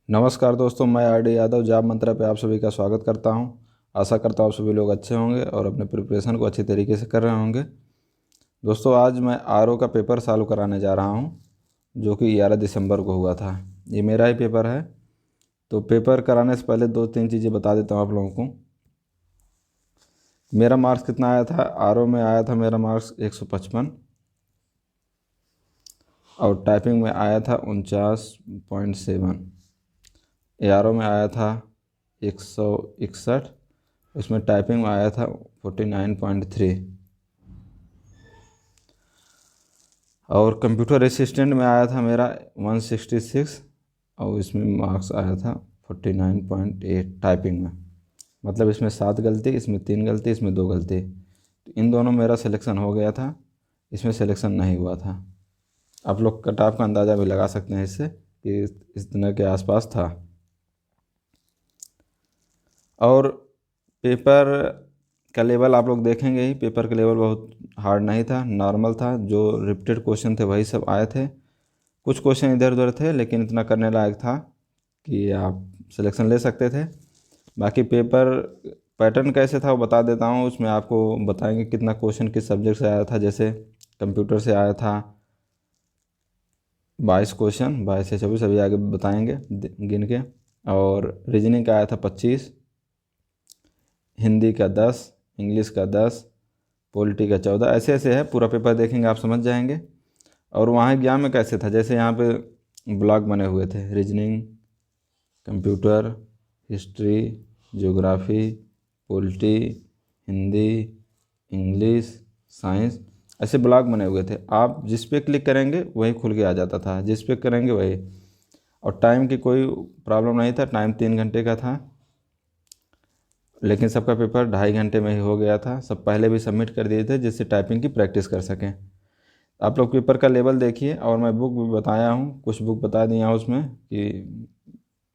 नमस्कार दोस्तों, मैं आर डी यादव जॉब मंत्रा पे आप सभी का स्वागत करता हूं। आशा करता हूं आप सभी लोग अच्छे होंगे और अपने प्रिपरेशन को अच्छी तरीके से कर रहे होंगे। दोस्तों, आज मैं आरओ का पेपर सॉल्व कराने जा रहा हूं, जो कि 11 दिसंबर को हुआ था। ये मेरा ही पेपर है। तो पेपर कराने से पहले दो तीन चीज़ें बता देता हूँ आप लोगों को। मेरा मार्क्स कितना आया था? आरओ में आया था मेरा मार्क्स 155 और टाइपिंग में आया था 49.7। एआरओ में आया था 161, उसमें टाइपिंग में आया था 49.3 और कंप्यूटर असिस्टेंट में आया था मेरा 166 और इसमें मार्क्स आया था 49.8 टाइपिंग में। मतलब इसमें 7 गलती, इसमें 3 गलती, इसमें 2 गलती। तो इन दोनों मेरा सिलेक्शन हो गया था, इसमें सिलेक्शन नहीं हुआ था। आप लोग कट ऑफ का अंदाज़ा भी लगा सकते हैं इससे कि इस तरह के आसपास था। और पेपर का लेवल आप लोग देखेंगे ही, पेपर का लेवल बहुत हार्ड नहीं था, नॉर्मल था। जो रिपीटेड क्वेश्चन थे वही सब आए थे। कुछ क्वेश्चन इधर उधर थे, लेकिन इतना करने लायक था कि आप सिलेक्शन ले सकते थे। बाकी पेपर पैटर्न कैसे था वो बता देता हूँ। उसमें आपको बताएंगे कितना क्वेश्चन किस सब्जेक्ट से आया था। जैसे कंप्यूटर से आया था 22 क्वेश्चन, 22 से 24 अभी आगे बताएंगे गिन के। और रीजनिंग का आया था 25, हिंदी का 10, इंग्लिश का 10, पॉलिटी का 14। ऐसे ऐसे है, पूरा पेपर देखेंगे आप समझ जाएंगे। और वहाँ एग्जाम में कैसे था, जैसे यहाँ पे ब्लॉक बने हुए थे, reasoning, computer, history, geography, polity, Hindi, English, science, ऐसे ब्लॉक बने हुए थे। आप जिस पे क्लिक करेंगे वही खुल के आ जाता था, जिस पे करेंगे वही। और टाइम की कोई प्रॉब्लम नहीं था, टाइम 3 घंटे का था। लेकिन सबका पेपर 2.5 घंटे में ही हो गया था। सब पहले भी सबमिट कर दिए थे जिससे टाइपिंग की प्रैक्टिस कर सकें। आप लोग पेपर का लेवल देखिए। और मैं बुक भी बताया हूँ, कुछ बुक बता दिया हूँ उसमें कि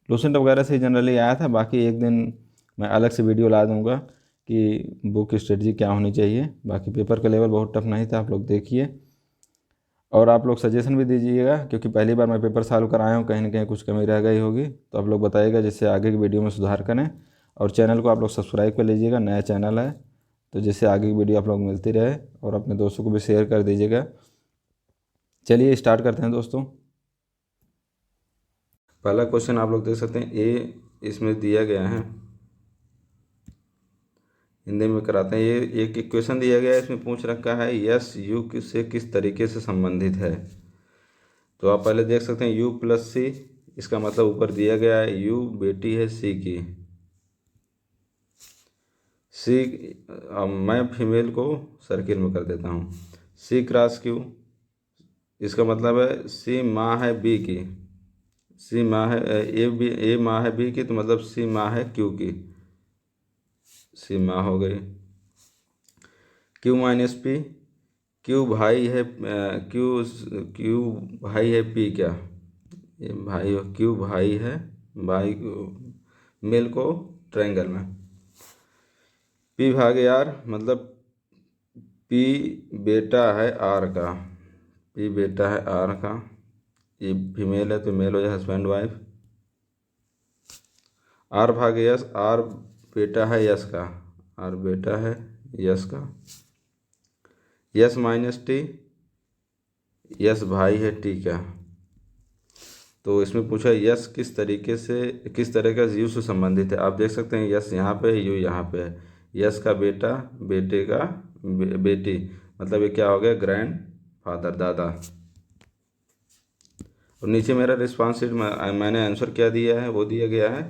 लूसेंट वगैरह से जनरली आया था। बाकी एक दिन मैं अलग से वीडियो ला दूँगा कि बुक स्ट्रेटजी क्या होनी चाहिए। बाकी पेपर का लेवल बहुत टफ नहीं था, आप लोग देखिए। और आप लोग सजेशन भी दीजिएगा, क्योंकि पहली बार मैं पेपर सॉल्व कराया हूँ, कहीं ना कहीं कुछ कमी रह गई होगी तो आप लोग बताइएगा, जिससे आगे की वीडियो में सुधार करें। और चैनल को आप लोग सब्सक्राइब कर लीजिएगा, नया चैनल है तो जिससे आगे की वीडियो आप लोग मिलती रहे। और अपने दोस्तों को भी शेयर कर दीजिएगा। चलिए स्टार्ट करते हैं दोस्तों। पहला क्वेश्चन आप लोग देख सकते हैं, ए इसमें दिया गया है, हिंदी में कराते हैं। ये एक इक्वेशन दिया गया है, इसमें पूछ रखा है यस यू से किस तरीके से संबंधित है। तो आप पहले देख सकते हैं यू प्लस सी, इसका मतलब ऊपर दिया गया है यू बेटी है सी की। सी, मैं फीमेल को सर्किल में कर देता हूँ। सी क्रॉस क्यू, इसका मतलब है सी माँ है बी की। सी माँ है ए माँ है बी की, तो मतलब सी माँ है क्यू की। सी माँ हो गई। क्यू माइनस पी, क्यू भाई है क्यू क्यू भाई है पी क्या, ये भाई क्यू भाई है, भाई मेल को ट्रायंगल में। पी भागे आर, मतलब पी बेटा है आर का। पी बेटा है आर का, ये फीमेल है तो मेल हो जाए हस्बैंड वाइफ। आर भागे यस, आर बेटा है यस का, आर बेटा है यस का। यस माइनस टी, यस भाई है टी का। तो इसमें पूछा यस किस तरीके से, किस तरह का यू से संबंधित है। आप देख सकते हैं यस यहाँ पे है, यू यहाँ पे है। यस का बेटा, बेटे का बेटी, मतलब ये क्या हो गया, ग्रैंड फादर, दादा। और नीचे मेरा रिस्पॉन्स शीट मैंने आंसर क्या दिया है वो दिया गया है,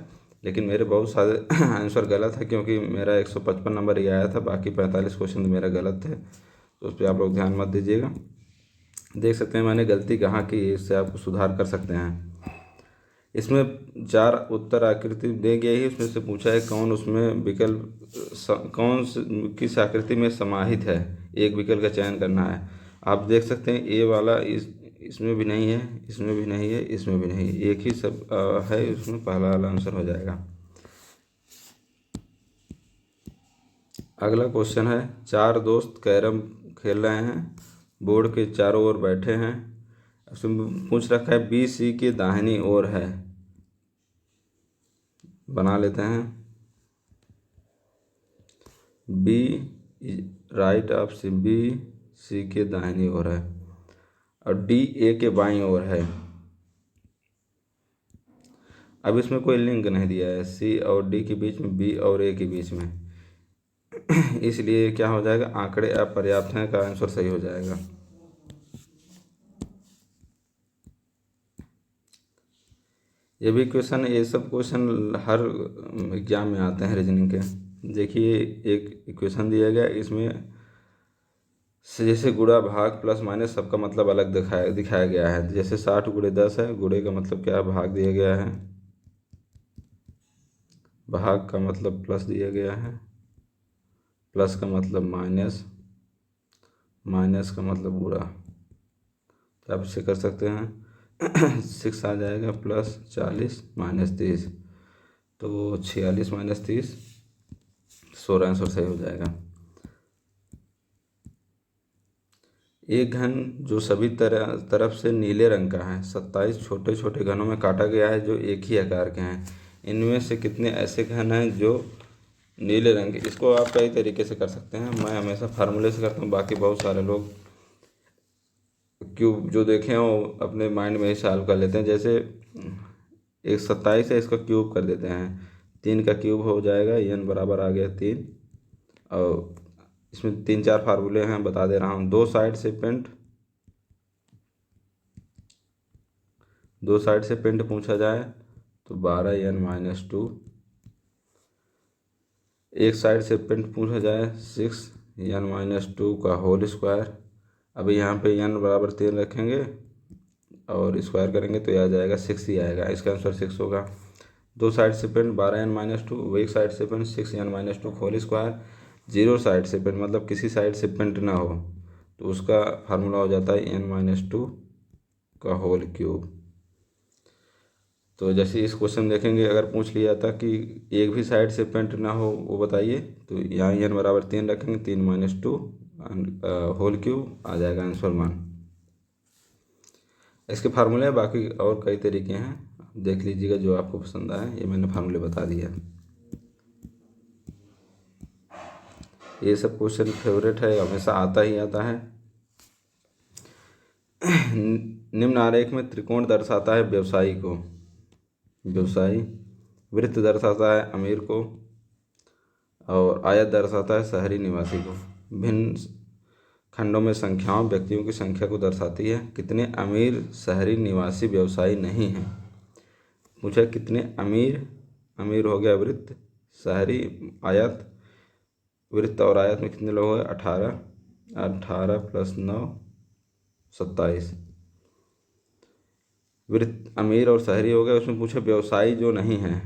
लेकिन मेरे बहुत सारे आंसर गलत है, क्योंकि मेरा 155 नंबर ही आया था, बाकी 45 क्वेश्चन मेरा गलत थे। तो उस पर आप लोग ध्यान मत दीजिएगा। देख सकते हैं मैंने गलती कहाँ की, इससे आप सुधार कर सकते हैं। इसमें 4 उत्तर आकृति दे गई है, उसमें से पूछा है कौन उसमें विकल्प किस आकृति में समाहित है। एक विकल्प का चयन करना है। आप देख सकते हैं ए वाला इसमें भी नहीं है, इसमें भी नहीं है, इसमें भी नहीं है, एक ही सब है, उसमें पहला वाला आंसर हो जाएगा। अगला क्वेश्चन है, 4 दोस्त कैरम खेल रहे हैं, बोर्ड के चारों ओर बैठे हैं। उसमें पूछ रखा है बी सी के दाहिनी ओर है। बना लेते हैं। B right of C, B C के दाहिनी ओर है और डी ए के बाईं ओर है। अब इसमें कोई लिंक नहीं दिया है सी और डी के बीच में, बी और ए के बीच में, इसलिए क्या हो जाएगा, आंकड़े अपर्याप्त हैं का आंसर सही हो जाएगा। ये भी क्वेश्चन, ये सब क्वेश्चन हर एग्जाम में आते हैं रीजनिंग के। देखिए एक इक्वेशन दिया गया, इसमें जैसे गुणा भाग प्लस माइनस सबका मतलब अलग दिखाया गया है। जैसे 60 गुणे 10 है, गुणे का मतलब क्या है, भाग दिया गया है, भाग का मतलब प्लस दिया गया है, प्लस का मतलब माइनस, माइनस का मतलब गुणा। तो आप इसे कर सकते हैं 6 आ जाएगा प्लस 40 माइनस 30, तो 46 माइनस 30, 16 आंसर सही हो जाएगा। एक घन जो सभी तरफ से नीले रंग का है, 27 छोटे छोटे घनों में काटा गया है जो एक ही आकार के हैं। इनमें से कितने ऐसे घन हैं जो नीले रंग के? इसको आप कई तरीके से कर सकते हैं, मैं हमेशा फार्मूले से करता हूँ, बाकी बहुत सारे लोग क्यूब जो देखे हैं वो अपने माइंड में ही सॉल्व कर लेते हैं। जैसे एक 27 है, इसका क्यूब कर देते हैं, 3 का क्यूब हो जाएगा, n बराबर आ गया 3। और इसमें 3-4 फार्मूले हैं, बता दे रहा हूँ। दो साइड से पेंट पूछा जाए तो 12n-2। एक साइड से पेंट पूछा जाए 6n-2 का होल स्क्वायर। अभी यहाँ पे n बराबर 3 रखेंगे और स्क्वायर करेंगे तो यह आ जाएगा 6 ही आएगा, इसका आंसर 6 होगा। दो साइड से पेंट 12n-2, वो एक साइड से paint 6n-2 whole square. Zero side से पेंट मतलब किसी साइड से पेंट ना हो तो उसका फार्मूला हो जाता है n-2 का होल क्यूब। तो जैसे इस क्वेश्चन देखेंगे, अगर पूछ लिया था कि एक भी साइड से पेंट ना हो वो बताइए, तो यहाँ n बराबर 3 रखेंगे, 3-2 होल क्यूब आ जाएगा आंसर 1। इसके फार्मूले बाकी और कई तरीके हैं, देख लीजिएगा जो आपको पसंद आए। ये मैंने फार्मूले बता दिया। ये सब क्वेश्चन फेवरेट है, हमेशा आता ही आता है। निम्न आरेख में त्रिकोण दर्शाता है व्यवसायी को, व्यवसायी। वृत्त दर्शाता है अमीर को और आयत दर्शाता है शहरी निवासी को। भिन्न खंडों में संख्याओं व्यक्तियों की संख्या को दर्शाती है। कितने अमीर शहरी निवासी व्यवसायी नहीं हैं? पूछा कितने अमीर, अमीर हो गया वृत्त, शहरी आयत, वृत्त और आयत में कितने लोग हैं? 18, 18 + 9 27। वृत्त अमीर और शहरी हो गया, उसमें पूछे व्यवसायी जो नहीं है,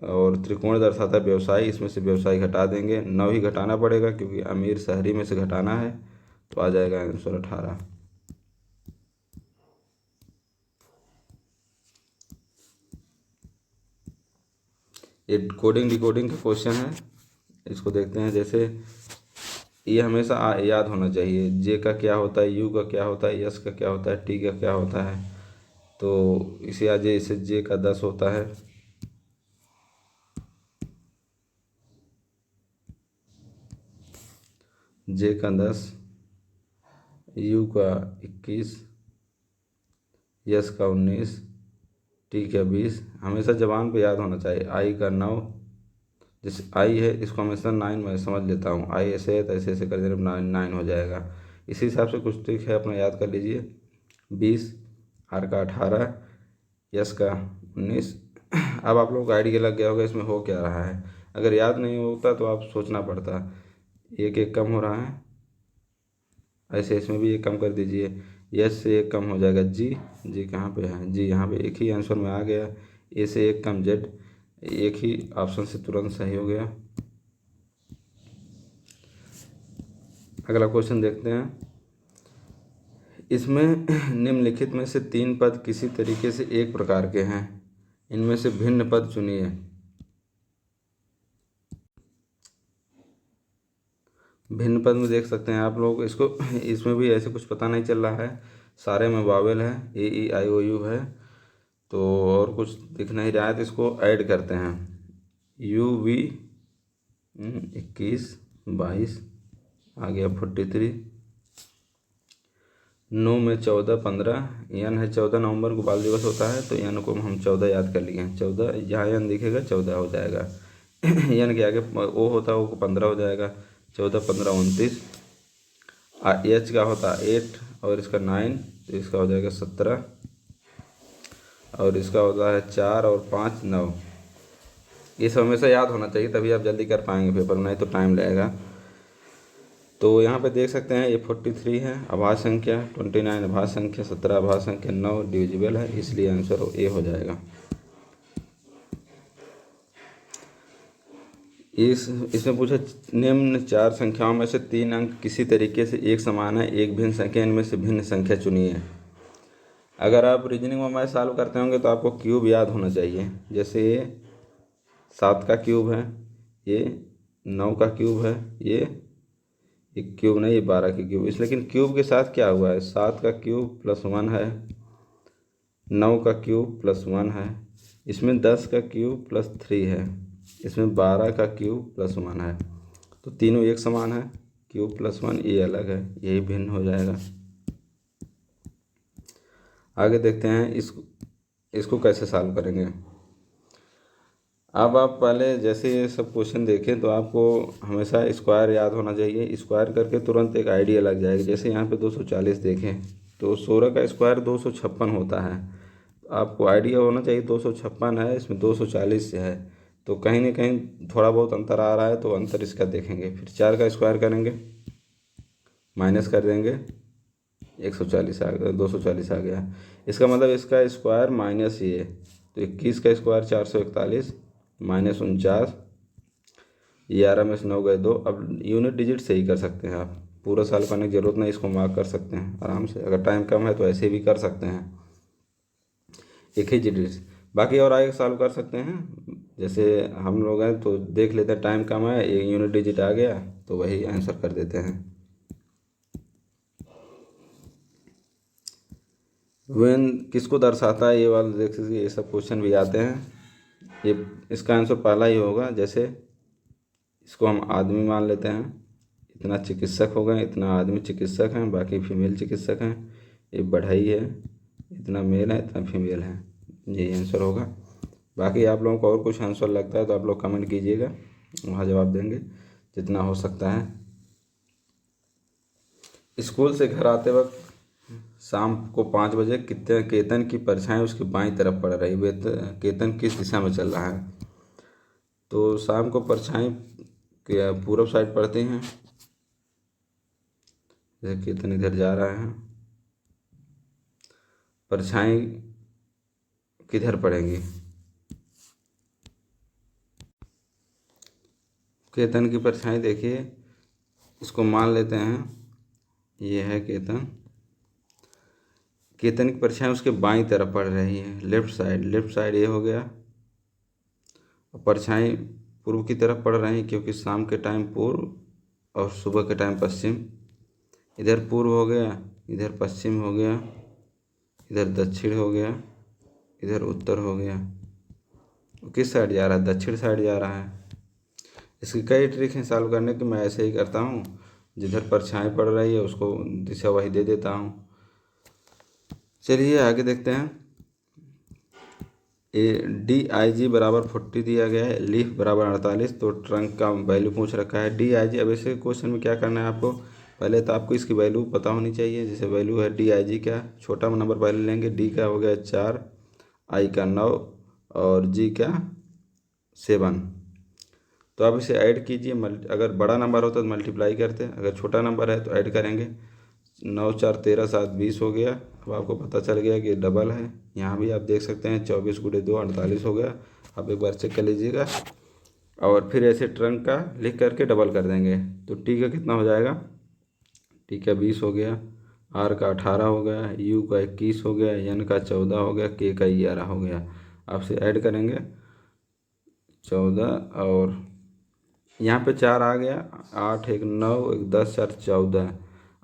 और त्रिकोण दर्शाता है व्यवसायी, इसमें से व्यवसायी घटा देंगे, 9 ही घटाना पड़ेगा क्योंकि अमीर शहरी में से घटाना है, तो आ जाएगा आंसर 18। ये कोडिंग डिकोडिंग का क्वेश्चन है, इसको देखते हैं। जैसे ये हमेशा याद होना चाहिए, जे का क्या होता है, यू का क्या होता है, यस का क्या होता है, टी का क्या होता है। तो इसे आज इसे जे का 10 होता है, जे का 10, यू का 21, यस का 19, टी का 20। हमेशा जबान पे याद होना चाहिए। आई का 9, जैसे आई है इसको हमेशा 9 मैं समझ लेता हूँ, आई ऐसे है तो ऐसे ऐसे कर देने 9 हो जाएगा। इसी हिसाब से कुछ ट्रिक है, अपना याद कर लीजिए। 20, आर का 18, यस का 19। अब आप लोग को आइडिया लग गया होगा इसमें हो क्या रहा है। अगर याद नहीं होता तो आप सोचना पड़ता, एक एक कम हो रहा है, ऐसे इसमें भी एक कम कर दीजिए, यस से एक कम हो जाएगा जी, जी कहाँ पे है, जी यहाँ पे एक ही आंसर में आ गया। ए से एक कम जेड, एक ही ऑप्शन से तुरंत सही हो गया। अगला क्वेश्चन देखते हैं। इसमें निम्नलिखित में से 3 पद किसी तरीके से एक प्रकार के हैं, इनमें से भिन्न पद चुनिए। भिन्न पद में देख सकते हैं आप लोग, इसको इसमें भी ऐसे कुछ पता नहीं चल रहा है, सारे में वावेल है, ए ई आई ओ यू है। तो और कुछ दिख नहीं रहा है तो इसको ऐड करते हैं। UV 21 22 आ गया 43, 9 में 14 15, यन है 14 नवंबर को बाल दिवस होता है तो यन को हम 14 याद कर लिए हैं। 14 जहाँ यन दिखेगा 14 हो जाएगा। यन के आगे ओ होता है, ओ को 15 हो जाएगा। 14 15 29। एच का होता है 8 और इसका 9 तो इसका हो जाएगा 17, और इसका होता है 4 और 5 9। ये सब हमेशा याद होना चाहिए, तभी आप जल्दी कर पाएंगे पेपर, नहीं तो टाइम लगेगा। तो यहाँ पे देख सकते हैं ये 43 है अभाज्य संख्या, 29 अभाज्य संख्या, 17 अभाज्य संख्या, 9 डिविजिबल है, इसलिए आंसर ए हो जाएगा। इसमें पूछा निम्न 4 संख्याओं में से 3 अंक किसी तरीके से एक समान है, एक भिन्न संख्या, इनमें से भिन्न संख्या चुनिए। अगर आप रीजनिंग में मैथ सॉल्व करते होंगे तो आपको क्यूब याद होना चाहिए। जैसे ये 7 का क्यूब है, ये 9 का क्यूब है, ये क्यूब नहीं, ये 12 की क्यूब। इस लेकिन क्यूब के साथ क्या हुआ है, 7 का क्यूब प्लस 1 है, 9 का क्यूब प्लस 1 है, इसमें 10 का क्यूब प्लस 3 है, इसमें 12 का क्यूब प्लस 1 है। तो तीनों एक समान है, क्यूब प्लस 1 ये अलग है, यही भिन्न हो जाएगा। आगे देखते हैं इसको कैसे सॉल्व करेंगे। अब आप पहले जैसे ये सब क्वेश्चन देखें तो आपको हमेशा स्क्वायर याद होना चाहिए। स्क्वायर करके तुरंत एक आइडिया लग जाएगा। जैसे यहाँ पे 240 देखें तो 16 का स्क्वायर 256 होता है। आपको आइडिया होना चाहिए 256 है, इसमें 240 से है तो कहीं ना कहीं थोड़ा बहुत अंतर आ रहा है, तो अंतर इसका देखेंगे। फिर 4 का स्क्वायर करेंगे, माइनस कर देंगे, 140 आ गया, 240 आ गया। इसका मतलब इसका स्क्वायर माइनस ये, तो 21 का स्क्वायर 441 माइनस 49, 11 में से 9 गए 2। अब यूनिट डिजिट से ही कर सकते हैं आप, पूरा सॉल्व करने की ज़रूरत नहीं, इसको मार्क कर सकते हैं आराम से। अगर टाइम कम है तो ऐसे भी कर सकते हैं, एक ही डिजिट। बाकी और आगे सॉल्व कर सकते हैं, जैसे हम लोग हैं तो देख लेते हैं, टाइम कम है, एक यूनिट डिजिट आ गया तो वही आंसर कर देते हैं। वेन किसको दर्शाता है, ये वाला देख लीजिए, ये सब क्वेश्चन भी आते हैं। ये इसका आंसर पहला ही होगा। जैसे इसको हम आदमी मान लेते हैं, इतना चिकित्सक हो गए, इतना आदमी चिकित्सक हैं, बाकी फीमेल चिकित्सक हैं। ये बढ़ई है, इतना मेल है, इतना फीमेल है, यही आंसर होगा। बाकी आप लोगों को और कुछ आंसर लगता है तो आप लोग कमेंट कीजिएगा, वहाँ जवाब देंगे जितना हो सकता है। स्कूल से घर आते वक्त शाम को 5 बजे कितने केतन की परछाई उसकी बाईं तरफ पड़ रही, वे केतन किस दिशा में चल रहा है। तो शाम को परछाई पूरब साइड पड़ती हैं, जैसे केतन इधर जा रहा है, परछाई किधर पड़ेंगी, केतन की परछाई देखिए, इसको मान लेते हैं ये है केतन। केतन की परछाई उसके बाईं तरफ पड़ रही है, लेफ्ट साइड ये हो गया। और परछाई पूर्व की तरफ पड़ रही है क्योंकि शाम के टाइम पूर्व और सुबह के टाइम पश्चिम। इधर पूर्व हो गया, इधर पश्चिम हो गया, इधर दक्षिण हो गया, इधर उत्तर हो गया। किस साइड जा रहा है, दक्षिण साइड जा रहा है। इसकी कई ट्रिक हैं सॉल्व करने की, मैं ऐसे ही करता हूँ, जिधर परछाई पड़ रही है उसको दिशा वही दे देता हूँ। चलिए आगे देखते हैं। DIG बराबर 40 दिया गया है, लीफ बराबर 48, तो ट्रंक का वैल्यू पूछ रखा है। DIG, अब ऐसे क्वेश्चन में क्या करना है आपको, पहले तो आपको इसकी वैल्यू पता होनी चाहिए। जैसे वैल्यू है DIG का, छोटा नंबर पहले लेंगे, D का हो गया 4, I का 9 और G का 7। तो आप इसे ऐड कीजिए, अगर बड़ा नंबर होता तो मल्टीप्लाई करते, अगर छोटा नंबर है तो ऐड करेंगे। 9 4 13 7 20 हो गया। अब आपको पता चल गया कि डबल है, यहाँ भी आप देख सकते हैं 24 × 2 48 हो गया। आप एक बार चेक कर लीजिएगा, और फिर ऐसे ट्रंक का लिख करके डबल कर देंगे। तो टी का कितना हो जाएगा, टी का 20 हो गया, आर का 18 हो गया, यू का 21 हो गया, एन का 14 हो गया, के का 11 हो गया। आपसे ऐड करेंगे 14 और यहाँ पे 4 आ गया, 8 1 9 1 10 4 14।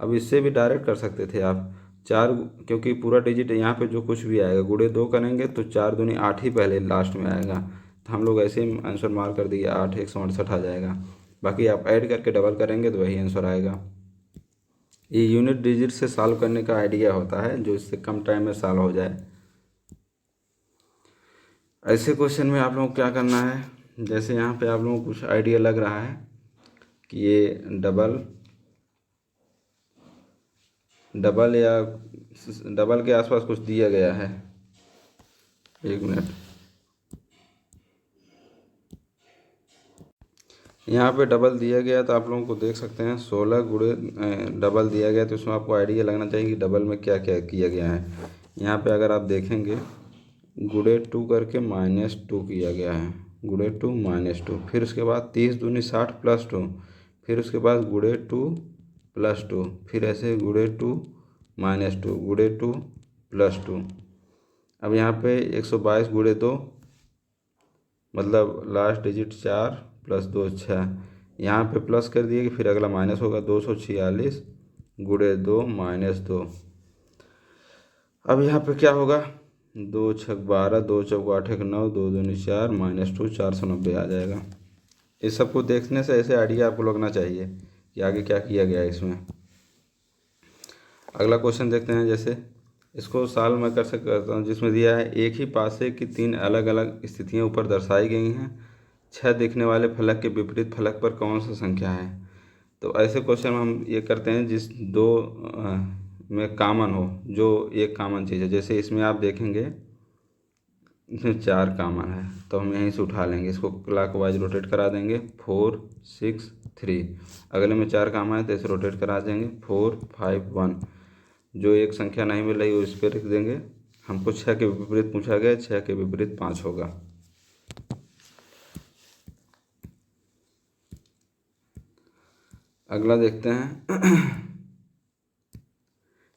अब इससे भी डायरेक्ट कर सकते थे आप, 4, क्योंकि पूरा डिजिट यहाँ पे जो कुछ भी आएगा गुणे 2 करेंगे तो 4 दूनी 8 ही पहले लास्ट में आएगा, तो हम लोग ऐसे ही आंसर मार्क कर दिए 8 168 आ जाएगा। बाकी आप ऐड करके डबल करेंगे तो वही आंसर आएगा। ये यूनिट डिजिट से सॉल्व करने का आइडिया होता है, जो इससे कम टाइम में सॉल्व हो जाए। ऐसे क्वेश्चन में आप लोगों को क्या करना है, जैसे यहाँ पे आप लोगों को कुछ आइडिया लग रहा है कि ये डबल या डबल के आसपास कुछ दिया गया है। 1 मिनट, यहाँ पे डबल दिया गया तो आप लोगों को देख सकते हैं 16 गुणे डबल दिया गया, तो इसमें आपको आइडिया लगना चाहिए कि डबल में क्या क्या किया गया है। यहाँ पे अगर आप देखेंगे गुणे 2 करके -2 किया गया है, गुणे 2 -2, फिर उसके बाद 30 दूनी 60 +2, फिर उसके बाद गुणे 2 +2, फिर ऐसे गुणे 2 -2, गुणे 2 +2। अब यहाँ पे 122 गुणे 2, मतलब लास्ट डिजिट 4 + 2 6, यहाँ पे प्लस कर दिए कि फिर अगला माइनस होगा 246 गुणे 2 -2। अब यहाँ पे क्या होगा 2 6 12, 2 4 8 1 9, 2 दूनी 4 -2 490 आ जाएगा। इस सबको देखने से ऐसे आइडिया आपको लगना चाहिए कि आगे क्या किया गया है इसमें। अगला क्वेश्चन देखते हैं, जैसे इसको सॉल्व मैं कर सकता हूँ, जिसमें दिया है एक ही पासे की 3 अलग अलग स्थितियाँ ऊपर दर्शाई गई हैं, 6 दिखने वाले फलक के विपरीत फलक पर कौन सा संख्या है। तो ऐसे क्वेश्चन हम ये करते हैं जिस दो में कॉमन हो, जो एक कॉमन चीज़ है। जैसे इसमें आप देखेंगे इसमें 4 कॉमन है, तो हम यहीं से उठा लेंगे, इसको क्लॉकवाइज रोटेट करा देंगे 4 6 3। अगले में 4 कॉमन है तो इसे रोटेट करा देंगे 4 5 1। जो एक संख्या नहीं मिल रही वो इस पर रख देंगे। हमको 6 के विपरीत पूछा गया, 6 के विपरीत 5 होगा। अगला देखते हैं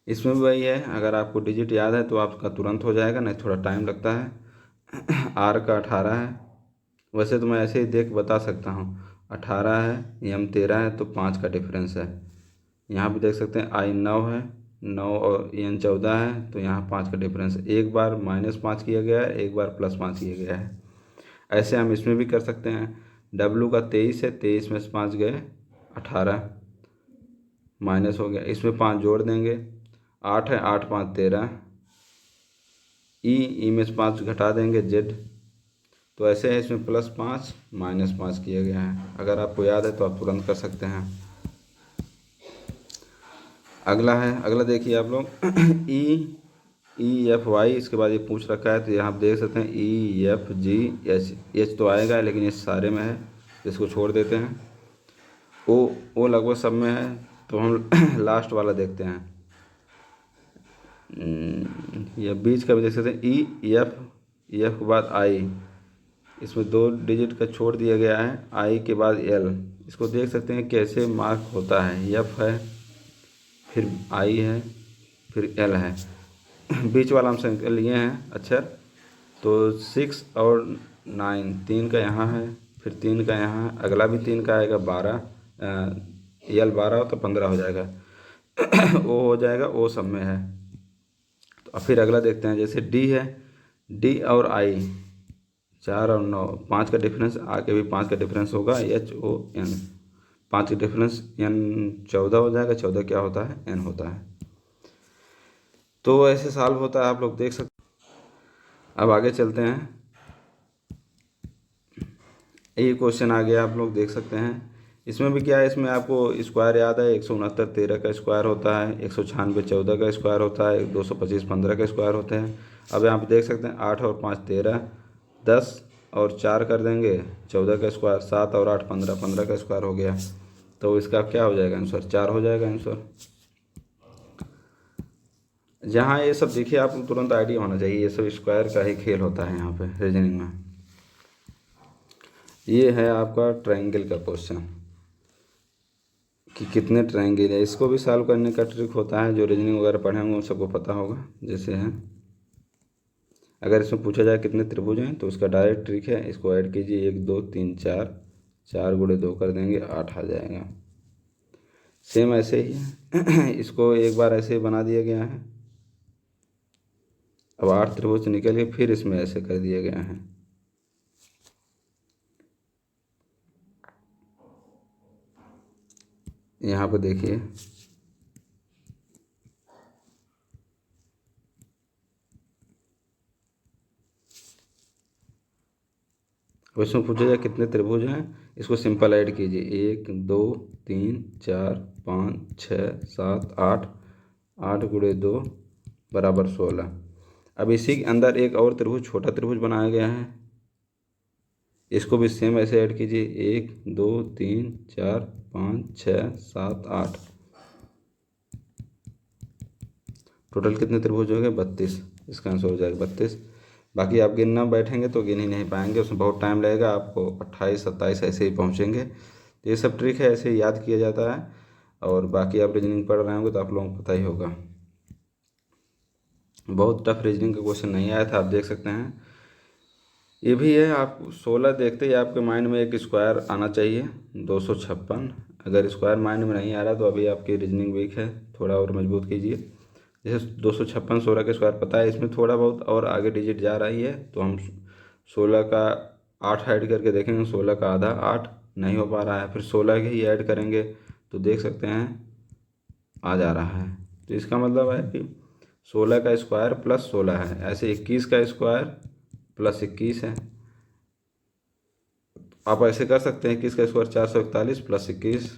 इसमें भी वही है, अगर आपको डिजिट याद है तो आपका तुरंत हो जाएगा, नहीं थोड़ा टाइम लगता है। आर का 18 है, वैसे तो मैं ऐसे ही देख बता सकता हूँ। 18 है, एम 13 है, तो 5 का डिफरेंस है। यहाँ भी देख सकते हैं आई 9 है, 9 और एन 14 है, तो यहाँ 5 का डिफरेंस है। एक बार -5 किया गया है, एक बार +5 किया गया है। ऐसे हम इसमें भी कर सकते हैं। डब्लू का 23 है, 23 में से 5 गए 18 माइनस हो गया, इसमें 5 जोड़ देंगे 8 है, 8 5 13। ई में से 5 घटा देंगे जेड। तो ऐसे है, इसमें +5 -5 किया गया है। अगर आपको याद है तो आप तुरंत कर सकते हैं। अगला है, अगला देखिए आप लोग ई एफ वाई, इसके बाद ये पूछ रखा है, तो यहाँ आप देख सकते हैं E F G H. H तो आएगा लेकिन ये सारे में है, इसको छोड़ देते हैं। ओ लगभग सब में है, तो हम लास्ट वाला देखते हैं। ये बीच का भी देख सकते हैं ई एफ के बाद आई, इसमें 2 डिजिट का छोड़ दिया गया है, आई के बाद एल। इसको देख सकते हैं कैसे मार्क होता है, एफ है, फिर आई है, फिर एल है। बीच वाला हम संख्या लिए हैं अक्षर, तो 6 और 9, 3 का यहाँ है, फिर 3 का यहाँ है, अगला भी 3 का आएगा 12, एल 12 हो तो 15 हो जाएगा। ओ हो जाएगा, ओ सब में है। तो फिर अगला देखते हैं, जैसे डी है, डी और आई 4 और 9, 5 का डिफरेंस, आगे भी 5 का डिफरेंस होगा, एच ओ एन, 5 का डिफरेंस एन 14 हो जाएगा। 14 क्या होता है, एन होता है। तो ऐसे सॉल्व होता है, आप लोग देख सकते। अब आगे चलते हैं, ये क्वेश्चन आ गया, आप लोग देख सकते हैं। इसमें भी क्या है, इसमें आपको स्क्वायर याद है, 169 13 का स्क्वायर होता है, 196 14 का स्क्वायर होता है, 225 15 का स्क्वायर होते हैं। अब यहाँ पे देख सकते हैं 8 और 5 13, 10 और 4 कर देंगे 14 का स्क्वायर, 7 और 8 15, 15 का स्क्वायर हो गया। तो इसका क्या हो जाएगा आंसर, 4 हो जाएगा आंसर। जहाँ ये सब देखिए आपको तुरंत आइडिया होना चाहिए, ये सब स्क्वायर का ही खेल होता है यहाँ पे रीजनिंग में। ये है आपका ट्रायंगल का क्वेश्चन कि कितने ट्रायंगल है। इसको भी सॉल्व करने का ट्रिक होता है, जो रीजनिंग वगैरह पढ़े होंगे उन सबको पता होगा। जैसे है, अगर इसमें पूछा जाए कितने त्रिभुज हैं, तो उसका डायरेक्ट ट्रिक है, इसको ऐड कीजिए 1 2 3 4, 4 गुणे 2 कर देंगे 8 आ जाएगा। सेम ऐसे ही है। इसको एक बार ऐसे बना दिया गया है, अब 8 त्रिभुज निकल के फिर इसमें ऐसे कर दिए गए हैं। यहाँ पर देखिए अब इसमें पूछा जाए कितने त्रिभुज हैं, इसको सिंपल ऐड कीजिए। 1 2 3 4 5 6 7 8, 8 × 2 = 16। अब इसी के अंदर एक और त्रिभुज, छोटा त्रिभुज बनाया गया है, इसको भी सेम ऐसे ऐड कीजिए। 1 2 3 4 5 6 7 8, टोटल कितने त्रिभुज हो गए? 32। इसका आंसर हो जाएगा 32। बाकी आप गिनना बैठेंगे तो गिन ही नहीं पाएंगे, उसमें बहुत टाइम लगेगा, आपको 28 27 ऐसे ही पहुँचेंगे। तो ये सब ट्रिक है, ऐसे ही याद किया जाता है। और बाकी आप रीजनिंग पढ़ रहे होंगे तो आप लोगों को पता ही होगा। बहुत टफ रीजनिंग का क्वेश्चन नहीं आया था, आप देख सकते हैं। ये भी है, आप 16 देखते ही आपके माइंड में एक स्क्वायर आना चाहिए, 256। अगर स्क्वायर माइंड में नहीं आ रहा तो अभी आपकी रीजनिंग वीक है, थोड़ा और मजबूत कीजिए। जैसे 256 16 के स्क्वायर पता है, इसमें थोड़ा बहुत और आगे डिजिट जा रही है, तो हम 16 का 8 ऐड करके देखेंगे, 16 का आधा 8 नहीं हो पा रहा है, फिर 16 के ही ऐड करेंगे तो देख सकते हैं आ जा रहा है। तो इसका मतलब है कि 16 का स्क्वायर प्लस 16 है, ऐसे 21 का स्क्वायर प्लस 21 है। आप ऐसे कर सकते हैं, 21 का स्क्वायर 441 प्लस 21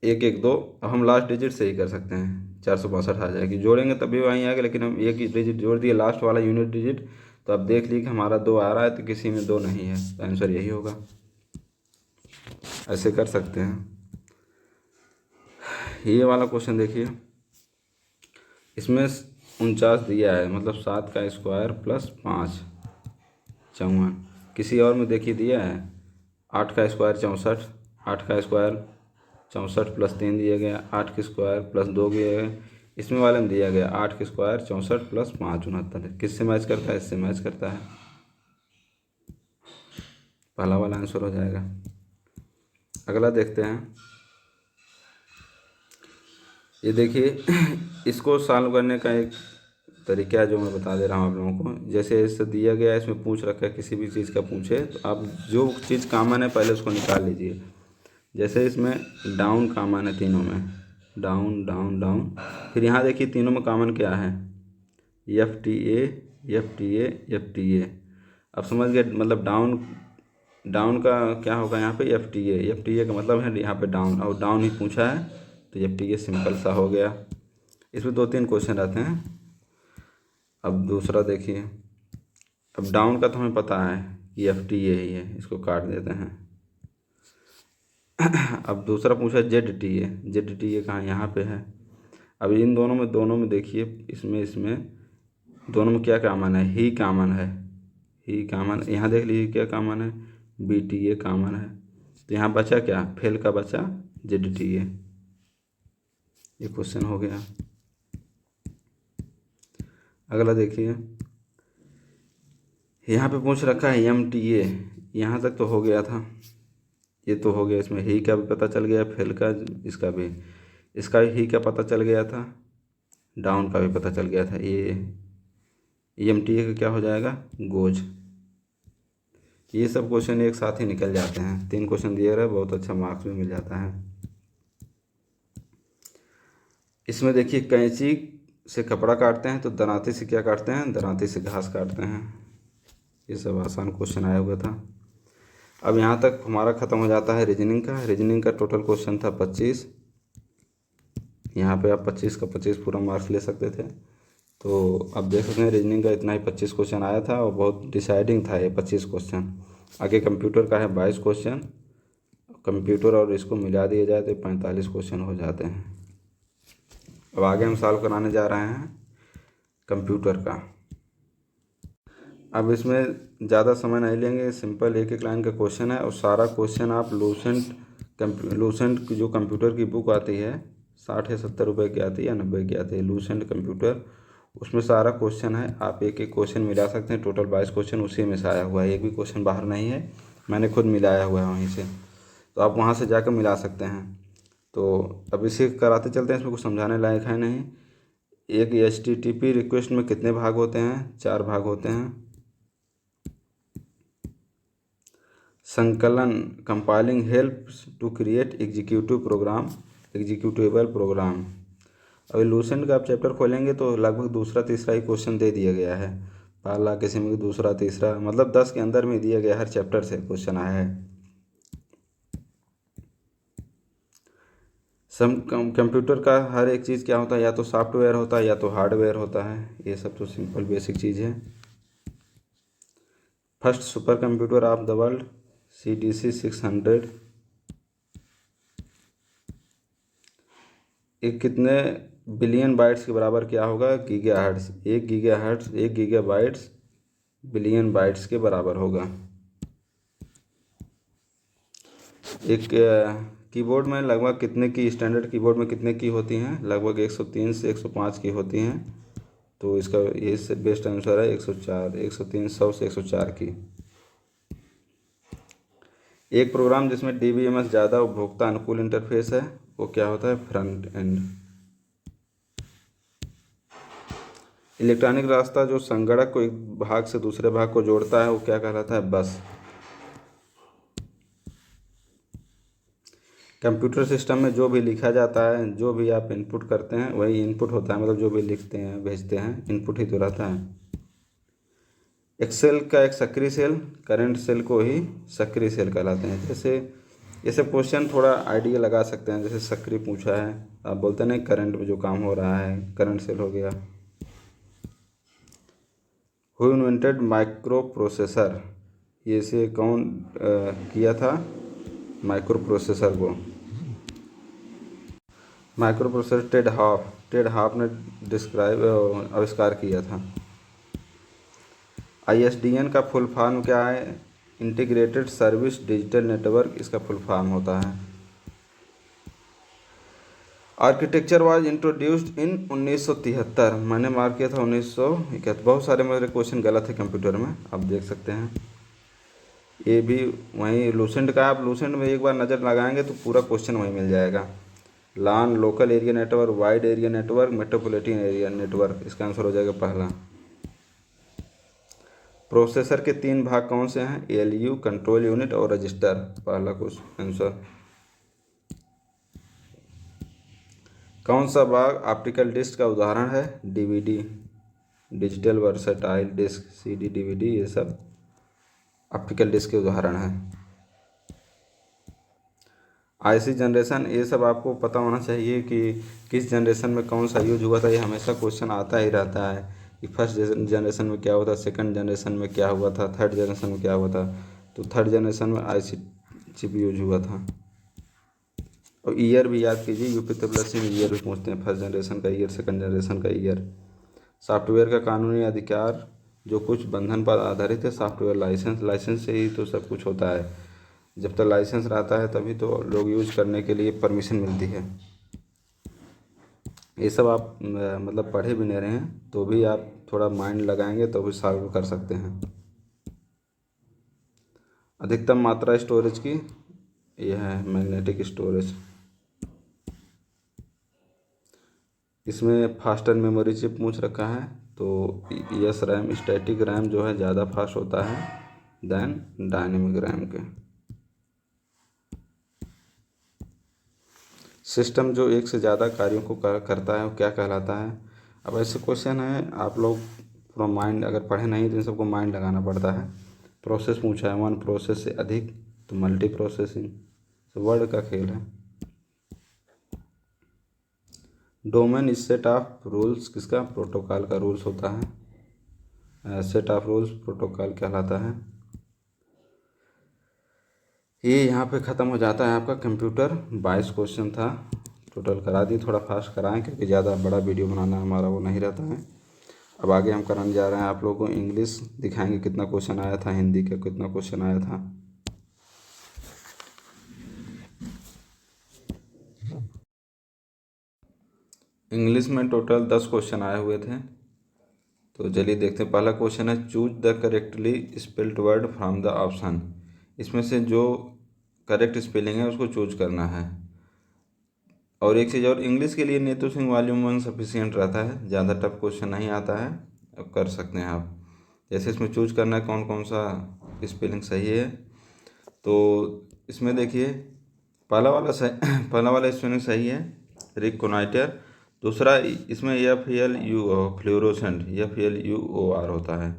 1 1 2। अब हम लास्ट डिजिट से ही कर सकते हैं, 462 आ जाएगी, जोड़ेंगे तभी वहीं आएगा, लेकिन हम एक ही डिजिट जोड़ दिए लास्ट वाला यूनिट डिजिट, तो अब देख लीजिए कि हमारा 2 आ रहा है, तो किसी में 2 नहीं है, तो आंसर यही होगा। ऐसे कर सकते हैं। ये वाला क्वेश्चन देखिए, इसमें 49 दिया है, मतलब 7 का स्क्वायर प्लस 5 54। किसी और में देखिए दिया है 8 का स्क्वायर 64, 8 का स्क्वायर 64 प्लस 3 दिया गया, 8 के स्क्वायर प्लस 2 दिया गया। इसमें वाले में दिया गया 8 के स्क्वायर 64 प्लस 5 69। किससे मैच करता है? इससे मैच करता है, पहला वाला आंसर हो जाएगा। अगला देखते हैं। ये देखिए इसको सॉल्व करने का एक तरीका है जो मैं बता दे रहा हूँ आप लोगों को। जैसे इससे दिया गया है, इसमें पूछ रखा है, किसी भी चीज़ का पूछे तो आप जो चीज़ कॉमन है पहले उसको निकाल लीजिए। जैसे इसमें डाउन कॉमन है, तीनों में डाउन डाउन डाउन। फिर यहाँ देखिए तीनों में कॉमन क्या है? FTA FTA FTA। अब समझ गए, मतलब डाउन डाउन का क्या होगा यहाँ पे? FTA का मतलब है यहाँ पे डाउन, और डाउन ही पूछा है तो FTA सिंपल सा हो गया। इसमें 2-3 क्वेश्चन रहते हैं। अब दूसरा देखिए, अब डाउन का तो हमें पता है कि FTA ही है, इसको काट देते हैं। अब दूसरा पूछा ZTA कहाँ? यहाँ पे है। अब इन दोनों में देखिए, इसमें दोनों में क्या कॉमन है? ही कॉमन है, ही कॉमन। यहाँ देख लीजिए क्या कॉमन है? BTA कॉमन है। तो यहाँ बचा क्या? फेल का बचा ZTA। ये क्वेश्चन हो गया। अगला देखिए, यहाँ पे पूछ रखा है MTA, यहाँ तक तो हो गया था, ये तो हो गया। इसमें ही का भी पता चल गया, फेल का, इसका ही का पता चल गया था, डाउन का भी पता चल गया था। ये MTA का क्या हो जाएगा? गोज। ये सब क्वेश्चन एक साथ ही निकल जाते हैं, 3 क्वेश्चन दिए रहे, बहुत अच्छा मार्क्स भी मिल जाता है। इसमें देखिए कैंची से कपड़ा काटते हैं तो दरांती से क्या काटते हैं? दरांती से घास काटते हैं। ये सब आसान क्वेश्चन आया हुआ था। अब यहाँ तक हमारा ख़त्म हो जाता है रीजनिंग का। रीजनिंग का टोटल क्वेश्चन था 25। यहाँ पे आप 25 का 25 पूरा मार्क्स ले सकते थे। तो अब देख सकते हैं रीजनिंग का इतना ही 25 क्वेश्चन आया था, और बहुत डिसाइडिंग था ये 25 क्वेश्चन। आगे कंप्यूटर का है 22 क्वेश्चन, कंप्यूटर और इसको मिला दिया जाए तो 45 क्वेश्चन हो जाते हैं। अब आगे हम सॉल्व कराने जा रहे हैं कंप्यूटर का। अब इसमें ज़्यादा समय नहीं लेंगे, सिंपल एक एक लाइन का क्वेश्चन है, और सारा क्वेश्चन आप लूसेंट की जो कंप्यूटर की बुक आती है, 60 या 70 रुपये की आती है या 90 की आती है, लूसेंट कंप्यूटर, उसमें सारा क्वेश्चन है। आप एक एक क्वेश्चन मिला सकते हैं। टोटल 22 क्वेश्चन उसी में से आया हुआ है, एक भी क्वेश्चन बाहर नहीं है, मैंने खुद मिलाया हुआ है वहीं से, तो आप वहाँ से जाकर मिला सकते हैं। तो अब इसे कराते चलते हैं, इसमें कुछ समझाने लायक है नहीं। एक HTTP रिक्वेस्ट में कितने भाग होते हैं? 4 भाग होते हैं। संकलन compiling helps to create executable program. अभी लूसेंट का आप चैप्टर खोलेंगे तो लगभग दूसरा तीसरा ही क्वेश्चन दे दिया गया है। पहला किसी में दूसरा तीसरा मतलब 10 के अंदर में दिया गया, हर चैप्टर से क्वेश्चन आया है। कंप्यूटर का हर एक चीज़ क्या होता है, या तो सॉफ्टवेयर होता है या तो हार्डवेयर होता है। ये सब तो सिंपल बेसिक चीज़ है। First super computer of the world CDC 600 एक कितने बिलियन बाइट्स के बराबर क्या होगा? गीगाहर्ट्ज़। 1 गीगाबाइट्स बिलियन बाइट्स के बराबर होगा। एक कीबोर्ड में लगभग कितने की, स्टैंडर्ड कीबोर्ड में कितने की होती हैं? लगभग 103 से 105 की होती हैं। तो इसका ये बेस्ट आंसर है 104, 103 100 से 104 की। एक प्रोग्राम जिसमें DBMS ज़्यादा उपभोक्ता अनुकूल इंटरफेस है वो क्या होता है? Front end. इलेक्ट्रॉनिक रास्ता जो संगणक को एक भाग से दूसरे भाग को जोड़ता है वो क्या कहलाता है? बस। कंप्यूटर सिस्टम में जो भी लिखा जाता है, जो भी आप इनपुट करते हैं वही इनपुट होता है, मतलब जो भी लिखते हैं भेजते हैं इनपुट ही तो रहता है। एक्सेल का एक सक्रिय सेल करंट सेल को ही सक्रिय सेल कहलाते हैं। जैसे ये सब क्वेश्चन थोड़ा आइडिया लगा सकते हैं। जैसे सक्रिय पूछा है, आप बोलते हैं नहीं करंट में जो काम हो रहा है करंट सेल हो गया। Who invented micro processor? ये से कौन किया था माइक्रो प्रोसेसर को? माइक्रो प्रोसेसर टेड हाफ ने आविष्कार किया था। ISDN का फुल फॉर्म क्या है? इंटीग्रेटेड सर्विस डिजिटल नेटवर्क इसका फुल फॉर्म होता है। Architecture was introduced in 1973। मैंने मार्क किया था 1971। बहुत सारे मेरे क्वेश्चन गलत है कंप्यूटर में, आप देख सकते हैं। ये भी वहीं लूसेंट का, आप लूसेंट में एक बार नज़र लगाएंगे तो पूरा क्वेश्चन वहीं मिल जाएगा। LAN local area network, wide area network, metropolitan area network, इसका आंसर हो जाएगा पहला। प्रोसेसर के 3 भाग कौन से हैं? ALU, कंट्रोल यूनिट और रजिस्टर। पहला क्वेश्चन आंसर। कौन सा भाग ऑप्टिकल डिस्क का उदाहरण है? DVD, digital versatile disc, CD, DVD, ये सब ऑप्टिकल डिस्क के उदाहरण हैं। IC जनरेशन, ये सब आपको पता होना चाहिए कि किस जनरेशन में कौन सा यूज हुआ था। ये हमेशा क्वेश्चन आता ही रहता है कि फर्स्ट जनरेशन में क्या हुआ था, सेकंड जनरेशन में क्या हुआ था, थर्ड जनरेशन में क्या हुआ था। तो थर्ड जनरेशन में IC चिप यूज हुआ था। और ईयर भी याद कीजिए, UPSC में ईयर भी पूछते हैं। फर्स्ट जनरेशन का ईयर, सेकंड जनरेशन का ईयर। सॉफ्टवेयर का कानूनी अधिकार जो कुछ बंधन पर आधारित है, सॉफ्टवेयर लाइसेंस से ही तो सब कुछ होता है। जब तक लाइसेंस रहता है तभी तो लोग यूज करने के लिए परमिशन मिलती है। ये सब आप मतलब पढ़े भी नहीं रहे हैं तो भी आप थोड़ा माइंड लगाएंगे तो भी सॉल्व कर सकते हैं। अधिकतम मात्रा स्टोरेज की यह है मैग्नेटिक स्टोरेज। इसमें फास्टर मेमोरी चिप पूछ रखा है तो यस रैम, स्टैटिक रैम जो है ज़्यादा फास्ट होता है देन डायनेमिक रैम के। सिस्टम जो एक से ज़्यादा कार्यों को करता है वो क्या कहलाता है? अब ऐसे क्वेश्चन है, आप लोग पूरा माइंड अगर पढ़े नहीं तो इन सबको माइंड लगाना पड़ता है। प्रोसेस पूछा है, 1 प्रोसेस से अधिक तो मल्टी प्रोसेसिंग, वर्ड का खेल है। डोमेन इस सेट ऑफ रूल्स किसका? प्रोटोकॉल का रूल्स होता है। सेट ऑफ रूल्स प्रोटोकॉल कहलाता है। ये यहाँ पे ख़त्म हो जाता है आपका कंप्यूटर। 22 क्वेश्चन था टोटल, करा दी। थोड़ा फास्ट कराएं क्योंकि ज़्यादा बड़ा वीडियो बनाना हमारा वो नहीं रहता है। अब आगे हम कराने जा रहे हैं आप लोगों को इंग्लिश, दिखाएंगे कितना क्वेश्चन आया था, हिंदी का कितना क्वेश्चन आया था। इंग्लिश में टोटल 10 क्वेश्चन आए हुए थे। तो चलिए देखते हैं। पहला क्वेश्चन है choose the correctly spelled word from the option. इसमें से जो करेक्ट स्पेलिंग है उसको चूज करना है। और एक चीज़ और, इंग्लिश के लिए नीतू सिंह वॉल्यूम 1 सफिशियंट रहता है, ज़्यादा टफ क्वेश्चन नहीं आता है, अब कर सकते हैं आप। जैसे इसमें चूज करना है कौन कौन सा स्पेलिंग सही है। तो इसमें देखिए पहला वाला सही पहला वाला स्पेलिंग सही है, रिकोनाइटर। दूसरा इसमें FLUO फ्लोरोसेंट, FLUOR होता है।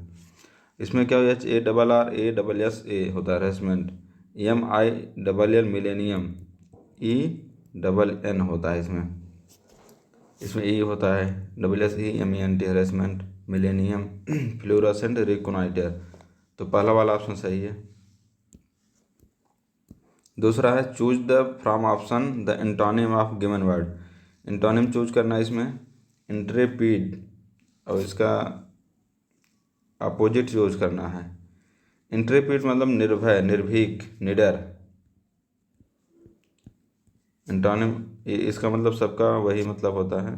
इसमें क्या हो, HARRASSA होता है हरेसमेंट, MILL मिलेनियम, ENN होता है इसमें। इसमें E होता है, SSEMENT हरेसमेंट, मिलेनियम, फ्लोरोसेंट, रिकोनाइटर। तो पहला वाला ऑप्शन सही है। दूसरा है choose the from option the antonym of given word. Antonym choose करना है इसमें, इंट्रेपिड, और इसका अपोजिट यूज करना है। इंट्रेपिड मतलब निर्भय, निर्भीक, निडर। एंटोनिम इसका मतलब सबका वही मतलब होता है,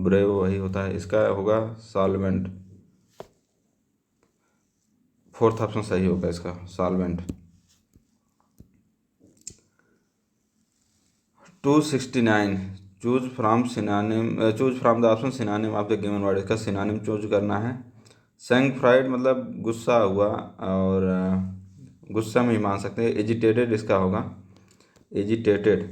ब्रेव वही होता है। इसका होगा सॉल्वेंट, फोर्थ ऑप्शन सही होगा इसका, solvent. 269 choose from the option synonym of the given word. इसका सिनोनिम चूज करना है। सैंक्टिफाइड मतलब गुस्सा हुआ, और गुस्सा में ही मान सकते हैं। एजिटेटेड इसका होगा, agitated.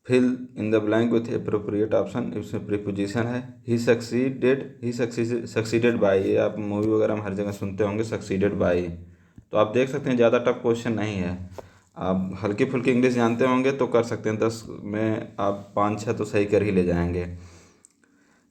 Fill in the blank with appropriate option, इसमें प्रीपोजिशन है। ही सक्सीडेड बाय, ये आप मूवी वगैरह में हर जगह सुनते होंगे, सक्सीडेड बाय। तो आप देख सकते हैं ज़्यादा टफ क्वेश्चन नहीं है। आप हल्की फुल्की इंग्लिश जानते होंगे तो कर सकते हैं, 10 में आप 5-6 तो सही कर ही ले जाएंगे।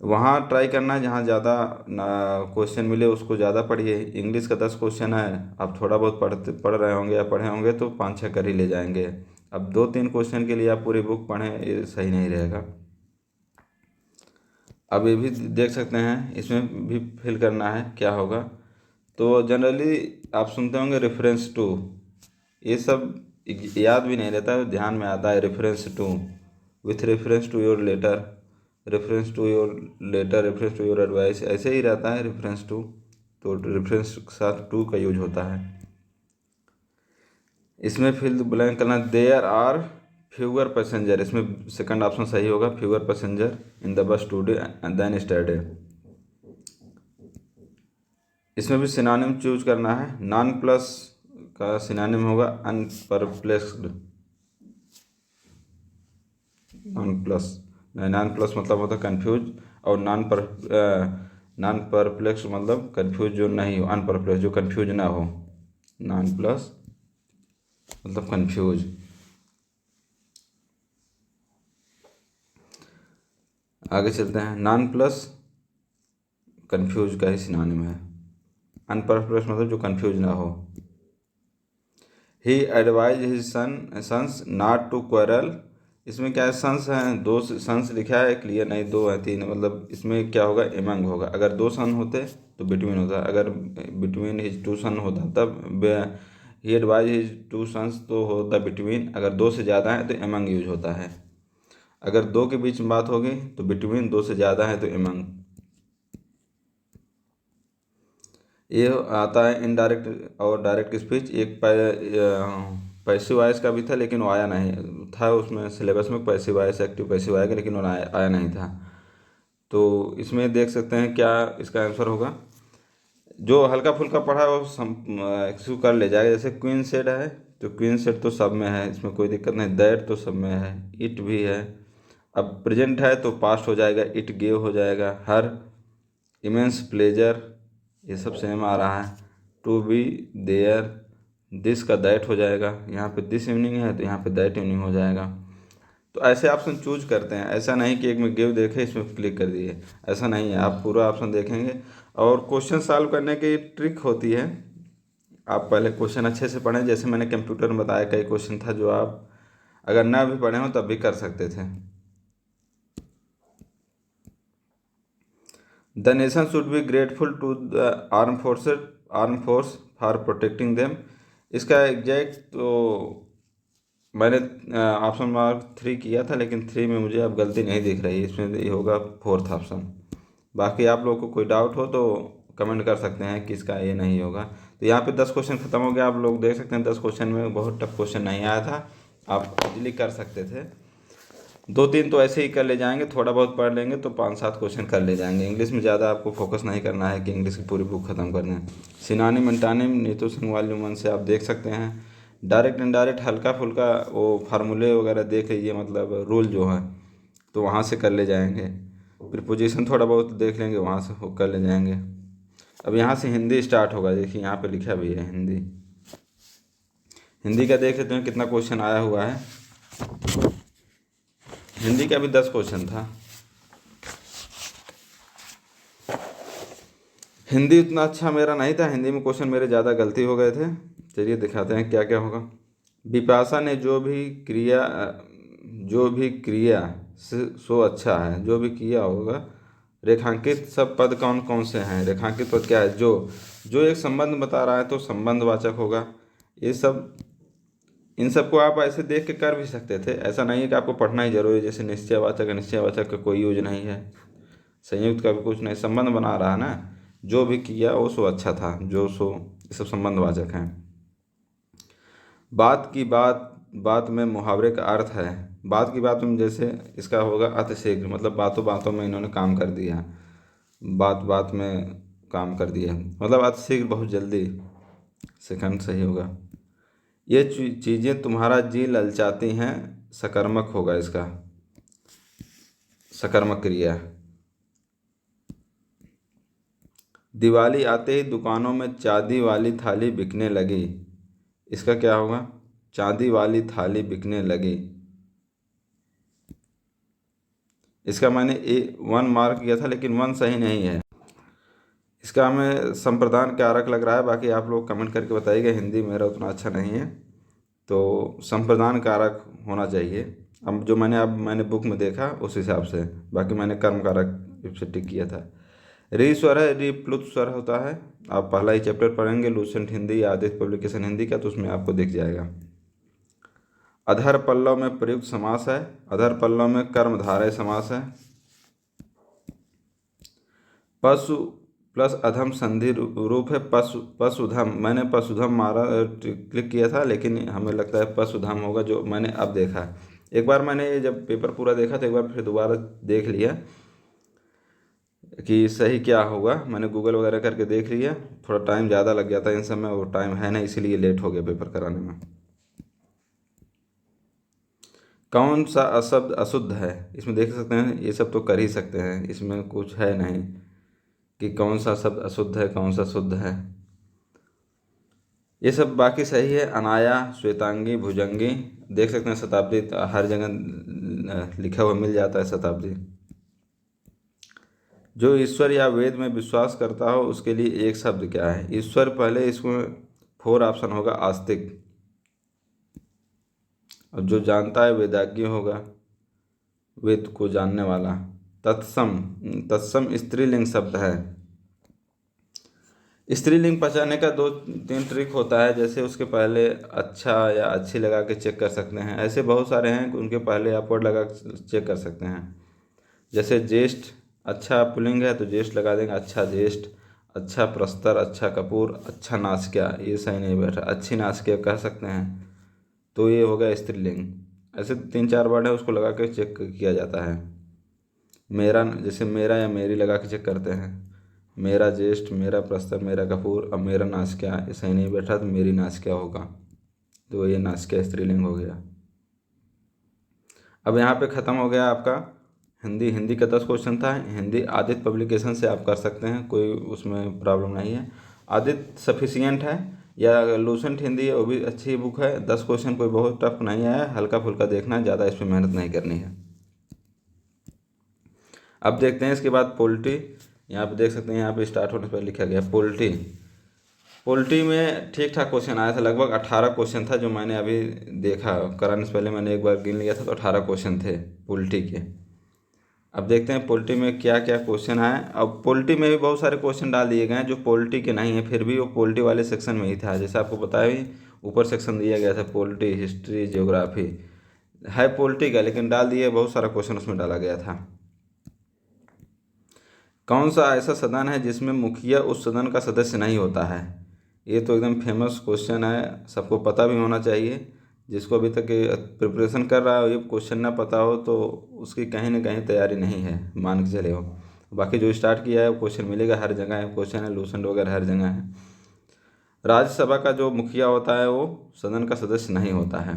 वहाँ ट्राई करना है जहाँ ज़्यादा क्वेश्चन मिले उसको ज़्यादा पढ़िए। इंग्लिश का 10 क्वेश्चन है, आप थोड़ा बहुत पढ़ रहे होंगे या पढ़े होंगे तो 5-6 कर ही ले जाएंगे। अब 2-3 क्वेश्चन के लिए आप पूरी बुक पढ़ें, ये सही नहीं रहेगा। अब ये भी देख सकते हैं, इसमें भी फिल करना है क्या होगा। तो जनरली आप सुनते होंगे रेफरेंस टू, ये सब याद भी नहीं रहता है, ध्यान में आता है reference to, with reference to your letter, reference to your letter, reference to your advice, ऐसे ही रहता है रेफरेंस टू। तो रेफरेंस के साथ टू का यूज होता है। इसमें फिल द ब्लैंक करना, देयर आर फ्यूअर पैसेंजर। इसमें सेकंड ऑप्शन सही होगा, fewer passenger in the bus today than yesterday. इसमें भी सिनोनिम चूज करना है। नॉन प्लस का सिनोनिम होगा अनपरप्लेक्स्ड। नॉन प्लस मतलब होता है कंफ्यूज, और नॉन परप्लेक्स मतलब कंफ्यूज जो नहीं हो, अनपरप्लेक्स जो कंफ्यूज ना हो। नॉन प्लस मतलब कंफ्यूज। आगे चलते हैं। नॉन प्लस कंफ्यूज का ही सिनोनिम है। अनपरप्लेक्स मतलब जो कंफ्यूज ना हो। He advise his sons not to quarrel. इसमें क्या है, सन्स हैं, 2 सन्स लिखा है, क्लियर नहीं, 2 है 3, मतलब इसमें क्या होगा, एमंग होगा। अगर 2 सन होते तो बिटवीन होता, अगर बिटवीन हिज 2 सन होता तब ही एडवाइज हिज 2 सन्स तो होता बिटवीन। अगर 2 से ज़्यादा है तो एमंग यूज होता है। अगर 2 के बीच में बात होगी तो बिटवीन, 2 से ज़्यादा है तो एमंग। ये आता है इनडायरेक्ट और डायरेक्ट स्पीच। एक पैसिव वॉइस का भी था लेकिन वो आया नहीं था, उसमें सिलेबस में पैसिव वॉइस, एक्टिव पैसिव आएगा, लेकिन वो आया नहीं था। तो इसमें देख सकते हैं क्या इसका आंसर होगा। जो हल्का फुल्का पढ़ा है वो एक्सक्यूज कर ले जाएगा। जैसे क्वीन सेड है, तो क्वीन सेड तो सब में है, इसमें कोई दिक्कत नहीं। दैट तो सब में है, इट भी है। अब प्रेजेंट है तो पास्ट हो जाएगा, इट गेव हो जाएगा। हर इमेंस प्लेजर, ये सब सेम आ रहा है। टू बी देयर, दिस का दैट हो जाएगा। यहाँ पे दिस इवनिंग है तो यहाँ पे दैट इवनिंग हो जाएगा। तो ऐसे ऑप्शन चूज करते हैं, ऐसा नहीं कि एक में गिव देखे इसमें क्लिक कर दिए, ऐसा नहीं है। आप पूरा ऑप्शन देखेंगे। और क्वेश्चन सॉल्व करने की ट्रिक होती है, आप पहले क्वेश्चन अच्छे से पढ़ें। जैसे मैंने कंप्यूटर में बताया, कई क्वेश्चन था जो आप अगर ना भी पढ़े हो तब भी कर सकते थे। The nation should be grateful to the arm force for protecting them. इसका एग्जैक्ट तो मैंने ऑप्शन मार्क 3 किया था, लेकिन 3 में मुझे अब गलती नहीं दिख रही, इसमें ये होगा 4th ऑप्शन। बाकी आप लोगों को कोई डाउट हो तो कमेंट कर सकते हैं कि इसका ये नहीं होगा। तो यहाँ पे 10 क्वेश्चन खत्म हो गया। आप लोग देख सकते हैं 10 क्वेश्चन में बहुत टफ क्वेश्चन नहीं आया था, आप इजीली कर सकते थे। 2-3 तो ऐसे ही कर ले जाएंगे, थोड़ा बहुत पढ़ लेंगे तो 5-7 क्वेश्चन कर ले जाएंगे। इंग्लिश में ज़्यादा आपको फोकस नहीं करना है कि इंग्लिश की पूरी बुक खत्म करना है। सिनानिम एंटानिम नीतू सिंह वॉल्यूम 1 से आप देख सकते हैं। डायरेक्ट इनडायरेक्ट हल्का फुल्का वो फार्मूले वगैरह देख लीजिए, मतलब रूल जो है तो वहाँ से कर ले जाएंगे। प्रीपोजिशन थोड़ा बहुत देख लेंगे, वहाँ से वो कर ले जाएंगे। अब यहाँ से हिंदी स्टार्ट होगा। देखिए यहाँ पे लिखा भी है हिंदी। हिंदी का देख लेते हैं कितना क्वेश्चन आया हुआ है। हिंदी का भी 10 क्वेश्चन था। हिंदी उतना अच्छा मेरा नहीं था, हिंदी में क्वेश्चन मेरे ज़्यादा गलती हो गए थे। चलिए दिखाते हैं क्या क्या होगा। बिपाशा ने जो भी क्रिया सो अच्छा है, जो भी किया होगा। रेखांकित सब पद कौन कौन से हैं? रेखांकित पद क्या है? जो एक संबंध बता रहा है तो संबंधवाचक होगा। ये सब, इन सबको आप ऐसे देख के कर भी सकते थे, ऐसा नहीं है कि आपको पढ़ना ही जरूरी है। जैसे निश्चयवाचक अनिश्चयवाचक का कोई यूज नहीं है, संयुक्त का भी कुछ नहीं, संबंध बना रहा है ना। जो भी किया वो सो अच्छा था, जो सो, ये सब संबंधवाचक हैं। बात की बात में मुहावरे का अर्थ है। बात की बात में जैसे इसका होगा अतिशीघ्र, मतलब बातों बातों में इन्होंने काम कर दिया, बात बात में काम कर दिया, मतलब अतिशीघ्र, बहुत जल्दी। सेकंड सही होगा। ये चीज़ें तुम्हारा जी ललचाती हैं, सकर्मक होगा इसका, सकर्मक क्रिया। दिवाली आते ही दुकानों में चांदी वाली थाली बिकने लगी, इसका क्या होगा? चांदी वाली थाली बिकने लगी। इसका मैंने 1 मार्क किया था लेकिन 1 सही नहीं है। इसका हमें संप्रदान कारक लग रहा है, बाकी आप लोग कमेंट करके बताइएगा। हिंदी मेरा उतना अच्छा नहीं है तो संप्रदान कारक होना चाहिए। अब जो मैंने बुक में देखा उस हिसाब से, बाकी मैंने कर्म कारक से टिक किया था। री स्वर है, री प्लुत स्वर होता है। आप पहला ही चैप्टर पढ़ेंगे लूसेंट हिंदी या आदित्य पब्लिकेशन हिंदी का, तो उसमें आपको दिख जाएगा। अधर पल्लव में प्रयुक्त समास है, अधर पल्लव में कर्मधारय समास है। पशु प्लस अधम संधि रूप है, पशुधम। मैंने पशुधम मारा क्लिक किया था लेकिन हमें लगता है पशुधम होगा, जो मैंने अब देखा। एक बार मैंने जब पेपर पूरा देखा तो एक बार फिर दोबारा देख लिया कि सही क्या होगा। मैंने गूगल वगैरह करके देख लिया, थोड़ा टाइम ज़्यादा लग गया था इन सब में, वो टाइम है नहीं, इसीलिए लेट हो गया पेपर कराने में। कौन सा अशब्द अशुद्ध है? इसमें देख सकते हैं, ये सब तो कर ही सकते हैं, इसमें कुछ है नहीं कि कौन सा शब्द अशुद्ध है कौन सा शुद्ध है। ये सब बाकी सही है। अनाया, श्वेतांगी, भुजंगी, देख सकते हैं शताब्दी हर जगह लिखा हुआ मिल जाता है शताब्दी। जो ईश्वर या वेद में विश्वास करता हो उसके लिए एक शब्द क्या है? ईश्वर, पहले इसमें 4 ऑप्शन होगा आस्तिक। और जो जानता है वेदाज्ञ होगा, वेद को जानने वाला। तत्सम, तत्सम स्त्रीलिंग शब्द है। स्त्रीलिंग पहचानने का 2-3 ट्रिक होता है, जैसे उसके पहले अच्छा या अच्छी लगा के चेक कर सकते हैं। ऐसे बहुत सारे हैं, उनके पहले आप वर्ड लगा चेक कर सकते हैं। जैसे ज्येष्ठ, अच्छा पुल्लिंग है तो ज्येष्ठ लगा देंगे, अच्छा ज्येष्ठ। अच्छा प्रस्तर, अच्छा कपूर, अच्छा नासिका, ये सही नहीं बैठा, अच्छी नासिका कह सकते हैं, तो ये हो गया स्त्रीलिंग। ऐसे 3-4 वर्ड है, उसको लगा के चेक किया जाता है। मेरा, जैसे मेरा या मेरी लगा के चेक करते हैं। मेरा ज्येष्ठ, मेरा प्रस्तर, मेरा कपूर। अब मेरा नासिका ये सही नहीं बैठा तो मेरी नासिका होगा, तो ये नासिका स्त्रीलिंग हो गया। अब यहाँ पे ख़त्म हो गया आपका हिंदी का 10 क्वेश्चन था। हिंदी आदित्य पब्लिकेशन से आप कर सकते हैं, कोई उसमें प्रॉब्लम नहीं है। आदित्य सफिशियंट है, या लूसेंट हिंदी है, वो भी अच्छी बुक है। 10 क्वेश्चन कोई बहुत टफ नहीं आया, हल्का फुल्का देखना है, ज़्यादा इस पर मेहनत नहीं करनी है। अब देखते हैं इसके बाद पोल्ट्री। यहाँ पे देख सकते हैं, यहाँ पे स्टार्ट होने पर लिखा गया पोल्ट्री। पोल्ट्री में ठीक ठाक क्वेश्चन आया था, लगभग 18 क्वेश्चन था जो मैंने अभी देखा। कराने से पहले मैंने एक बार गिन लिया था तो 18 क्वेश्चन थे पोल्ट्री के। अब देखते हैं पोल्ट्री में क्या क्या क्वेश्चन आए। अब पोल्ट्री में भी बहुत सारे क्वेश्चन डाल दिए गए हैं जो पोल्ट्री के नहीं है, फिर भी वो पोल्ट्री वाले सेक्शन में ही था। जैसे आपको बताया भी, ऊपर सेक्शन दिया गया था पोल्ट्री, हिस्ट्री, जियोग्राफी है पोल्ट्री का, लेकिन डाल दिए बहुत सारा क्वेश्चन उसमें डाला गया था। कौन सा ऐसा सदन है जिसमें मुखिया उस सदन का सदस्य नहीं होता है? ये तो एकदम फेमस क्वेश्चन है, सबको पता भी होना चाहिए। जिसको अभी तक प्रिपरेशन कर रहा है ये क्वेश्चन ना पता हो तो उसकी कहीं ना कहीं तैयारी नहीं है, मान के चले हो। बाकी जो स्टार्ट किया है वो क्वेश्चन मिलेगा, हर जगह है क्वेश्चन है, लूसेंट वगैरह हर जगह है। राज्यसभा का जो मुखिया होता है वो सदन का सदस्य नहीं होता है।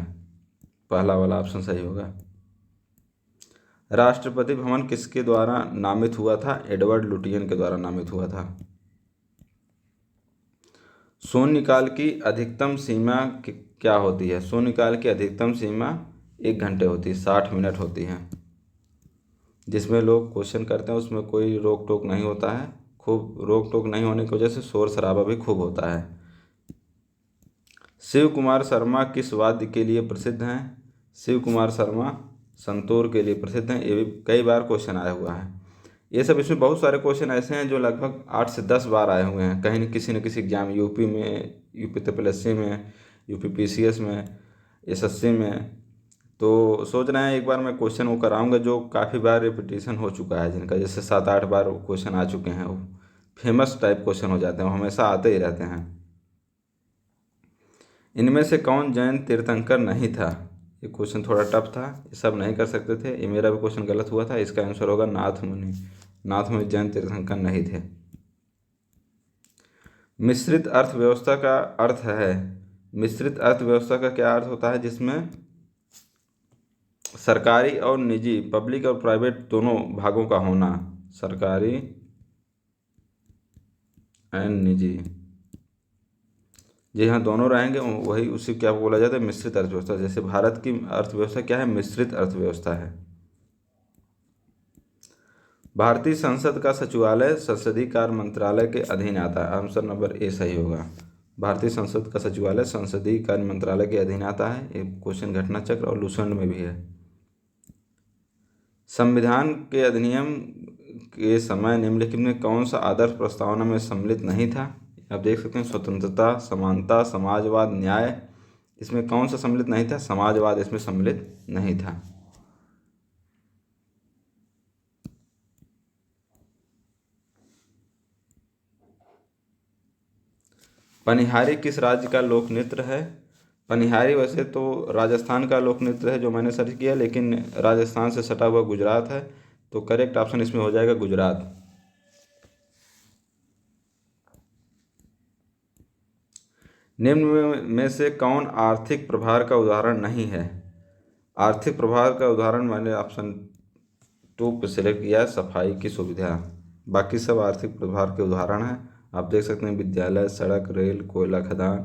पहला वाला ऑप्शन सही होगा। राष्ट्रपति भवन किसके द्वारा नामित हुआ था? एडवर्ड लुटियन के द्वारा नामित हुआ था। शून्यकाल की अधिकतम सीमा क्या होती है? शून्यकाल की अधिकतम सीमा 1 घंटे होती है, 60 मिनट होती है। जिसमें लोग क्वेश्चन करते हैं उसमें कोई रोक टोक नहीं होता है, खूब रोक टोक नहीं होने की वजह से शोर शराबा भी खूब होता है। शिव कुमार शर्मा किस वाद्य के लिए प्रसिद्ध हैं? शिव कुमार शर्मा संतूर के लिए प्रसिद्ध हैं। ये भी कई बार क्वेश्चन आया हुआ है। ये सब इसमें बहुत सारे क्वेश्चन ऐसे हैं जो लगभग 8 से 10 बार आए हुए हैं, कहीं न किसी एग्जाम, यूपी में, यूपी TSS में, यूपी PCS में, SSC में। तो सोच रहे हैं एक बार मैं क्वेश्चन वो कराऊंगा जो काफ़ी बार रिपीटिशन हो चुका है, जिनका जैसे 7-8 बार क्वेश्चन आ चुके हैं, वो फेमस टाइप क्वेश्चन हो जाते हैं, वो हमेशा आते ही रहते हैं। इनमें से कौन जैन तीर्थंकर नहीं था? ये क्वेश्चन थोड़ा टफ था, ये सब नहीं कर सकते थे, ये मेरा भी क्वेश्चन गलत हुआ था। इसका आंसर होगा नाथ मुनि। नाथ मुनि जैन तीर्थंकर नहीं थे। मिश्रित अर्थव्यवस्था का अर्थ है, मिश्रित अर्थव्यवस्था का क्या अर्थ होता है? जिसमें सरकारी और निजी, पब्लिक और प्राइवेट दोनों भागों का होना। सरकारी एंड निजी, जी हाँ, दोनों रहेंगे, वही उसी क्या बोला जाता है? मिश्रित अर्थव्यवस्था। जैसे भारत की अर्थव्यवस्था क्या है? मिश्रित अर्थव्यवस्था है। भारतीय संसद का सचिवालय संसदीय कार्य मंत्रालय के अधीन आता है। आंसर नंबर ए सही होगा। भारतीय संसद का सचिवालय संसदीय कार्य मंत्रालय के अधीन आता है। ये क्वेश्चन घटना चक्र और लूसेंट में भी है। संविधान के अधिनियम के समय निम्नलिखित में कौन सा आदर्श प्रस्तावना में सम्मिलित नहीं था? आप देख सकते हैं, स्वतंत्रता, समानता, समाजवाद, न्याय। इसमें कौन सा सम्मिलित नहीं था? समाजवाद इसमें सम्मिलित नहीं था। पनिहारी किस राज्य का लोक नृत्य है? पनिहारी वैसे तो राजस्थान का लोक नृत्य है जो मैंने सर्च किया, लेकिन राजस्थान से सटा हुआ गुजरात है, तो करेक्ट ऑप्शन इसमें हो जाएगा गुजरात। निम्न में से कौन आर्थिक प्रभार का उदाहरण नहीं है? आर्थिक प्रभार का उदाहरण मैंने ऑप्शन 2 पे सिलेक्ट किया है, सफाई की सुविधा। बाकी सब आर्थिक प्रभार के उदाहरण हैं। आप देख सकते हैं, विद्यालय, सड़क, रेल, कोयला खदान।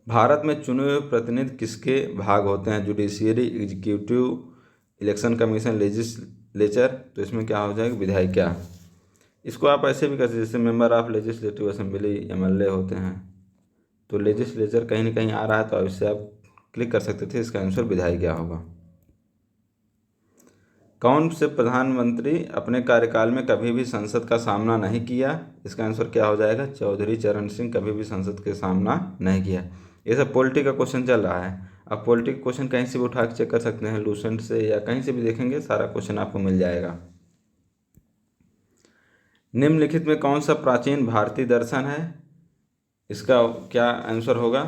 भारत में चुने हुए प्रतिनिधि किसके भाग होते हैं? Judiciary, executive, election commission, legislature. तो इसमें क्या हो जाएगा? विधायिका। इसको आप ऐसे भी कर सकते, जैसे member of legislative assembly, MLA होते हैं। तो लेजिस्लेचर कहीं ना कहीं आ रहा है, तो इससे आप क्लिक कर सकते थे। इसका आंसर विधायिका होगा। कौन से प्रधानमंत्री अपने कार्यकाल में कभी भी संसद का सामना नहीं किया? इसका आंसर क्या हो जाएगा? चौधरी चरण सिंह कभी भी संसद के सामना नहीं किया। ये सब पॉलिटी का क्वेश्चन चल रहा है। आप पॉलिटी का क्वेश्चन कहीं से भी उठा के चेक कर सकते हैं, लूसेंट से या कहीं से भी देखेंगे, सारा क्वेश्चन आपको मिल जाएगा। निम्नलिखित में कौन सा प्राचीन भारतीय दर्शन है? इसका क्या आंसर होगा?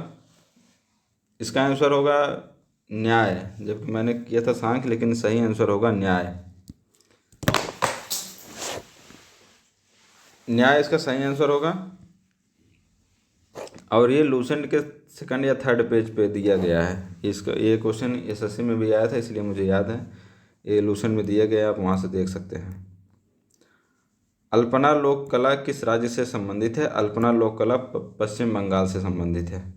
इसका आंसर होगा न्याय, जबकि मैंने किया था सांख्य, लेकिन सही आंसर होगा न्याय। न्याय इसका सही आंसर होगा। और ये लूसेंट के सेकंड या थर्ड पेज पे दिया गया है। इसका ये क्वेश्चन SSC में भी आया था, इसलिए मुझे याद है। ये लूसेंट में दिया गया, आप वहाँ से देख सकते हैं। अल्पना लोक कला किस राज्य से संबंधित है? अल्पना लोक कला पश्चिम बंगाल से संबंधित है।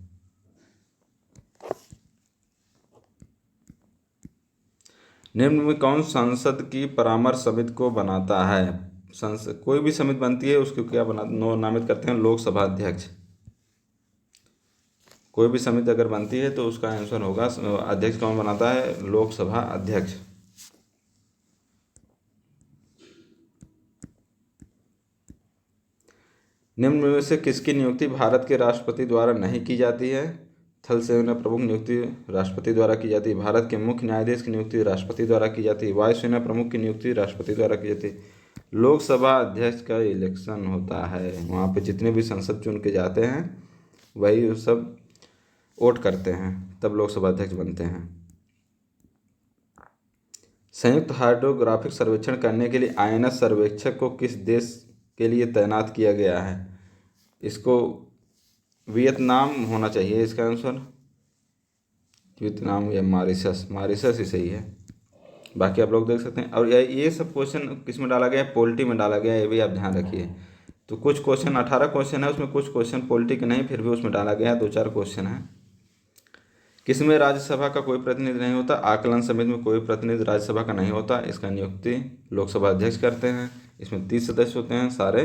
निम्न में कौन संसद की परामर्श समिति को बनाता है? संसद कोई भी समिति बनती है उसको क्या नामित करते हैं? लोकसभा अध्यक्ष। कोई भी समिति अगर बनती है तो उसका आंसर होगा, अध्यक्ष कौन बनाता है? लोकसभा अध्यक्ष। निम्न में से किसकी नियुक्ति भारत के राष्ट्रपति द्वारा नहीं की जाती है? थल सेना प्रमुख नियुक्ति राष्ट्रपति द्वारा की जाती है। भारत के मुख्य न्यायाधीश की नियुक्ति राष्ट्रपति द्वारा की जाती है। वायुसेना प्रमुख की नियुक्ति राष्ट्रपति द्वारा की जाती है। लोकसभा अध्यक्ष का इलेक्शन होता है, वहाँ पे जितने भी सांसद चुन के जाते हैं वही सब वोट करते हैं, तब लोकसभा अध्यक्ष बनते हैं। संयुक्त हाइड्रोग्राफिक सर्वेक्षण करने के लिए आईएनएस सर्वेक्षक को किस देश के लिए तैनात किया गया है? इसको वियतनाम होना चाहिए इसका आंसर, वियतनाम या मॉरिशस, मॉरिशस ही सही है। बाकी आप लोग देख सकते हैं। और ये सब क्वेश्चन किस में डाला गया है? पोल्ट्री में डाला गया है, ये भी आप ध्यान रखिए। तो कुछ क्वेश्चन 18 क्वेश्चन है उसमें, कुछ क्वेश्चन पोल्ट्री के नहीं, फिर भी उसमें डाला गया है, 2-4 क्वेश्चन है। किसमें राज्यसभा का कोई प्रतिनिधि नहीं होता? आकलन समिति में कोई प्रतिनिधि राज्यसभा का नहीं होता, इसका नियुक्ति लोकसभा अध्यक्ष करते हैं। इसमें 30 सदस्य होते हैं, सारे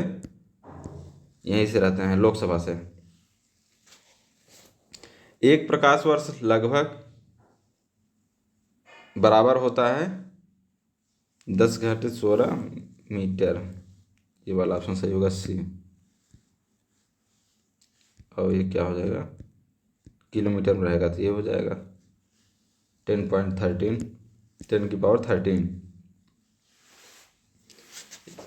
यहीं से रहते हैं, लोकसभा से। एक प्रकाश वर्ष लगभग बराबर होता है 10^16 मीटर, ये वाला ऑप्शन सही होगा, सी। और ये क्या हो जाएगा? किलोमीटर में रहेगा तो ये हो जाएगा 10.13, 10⁻13।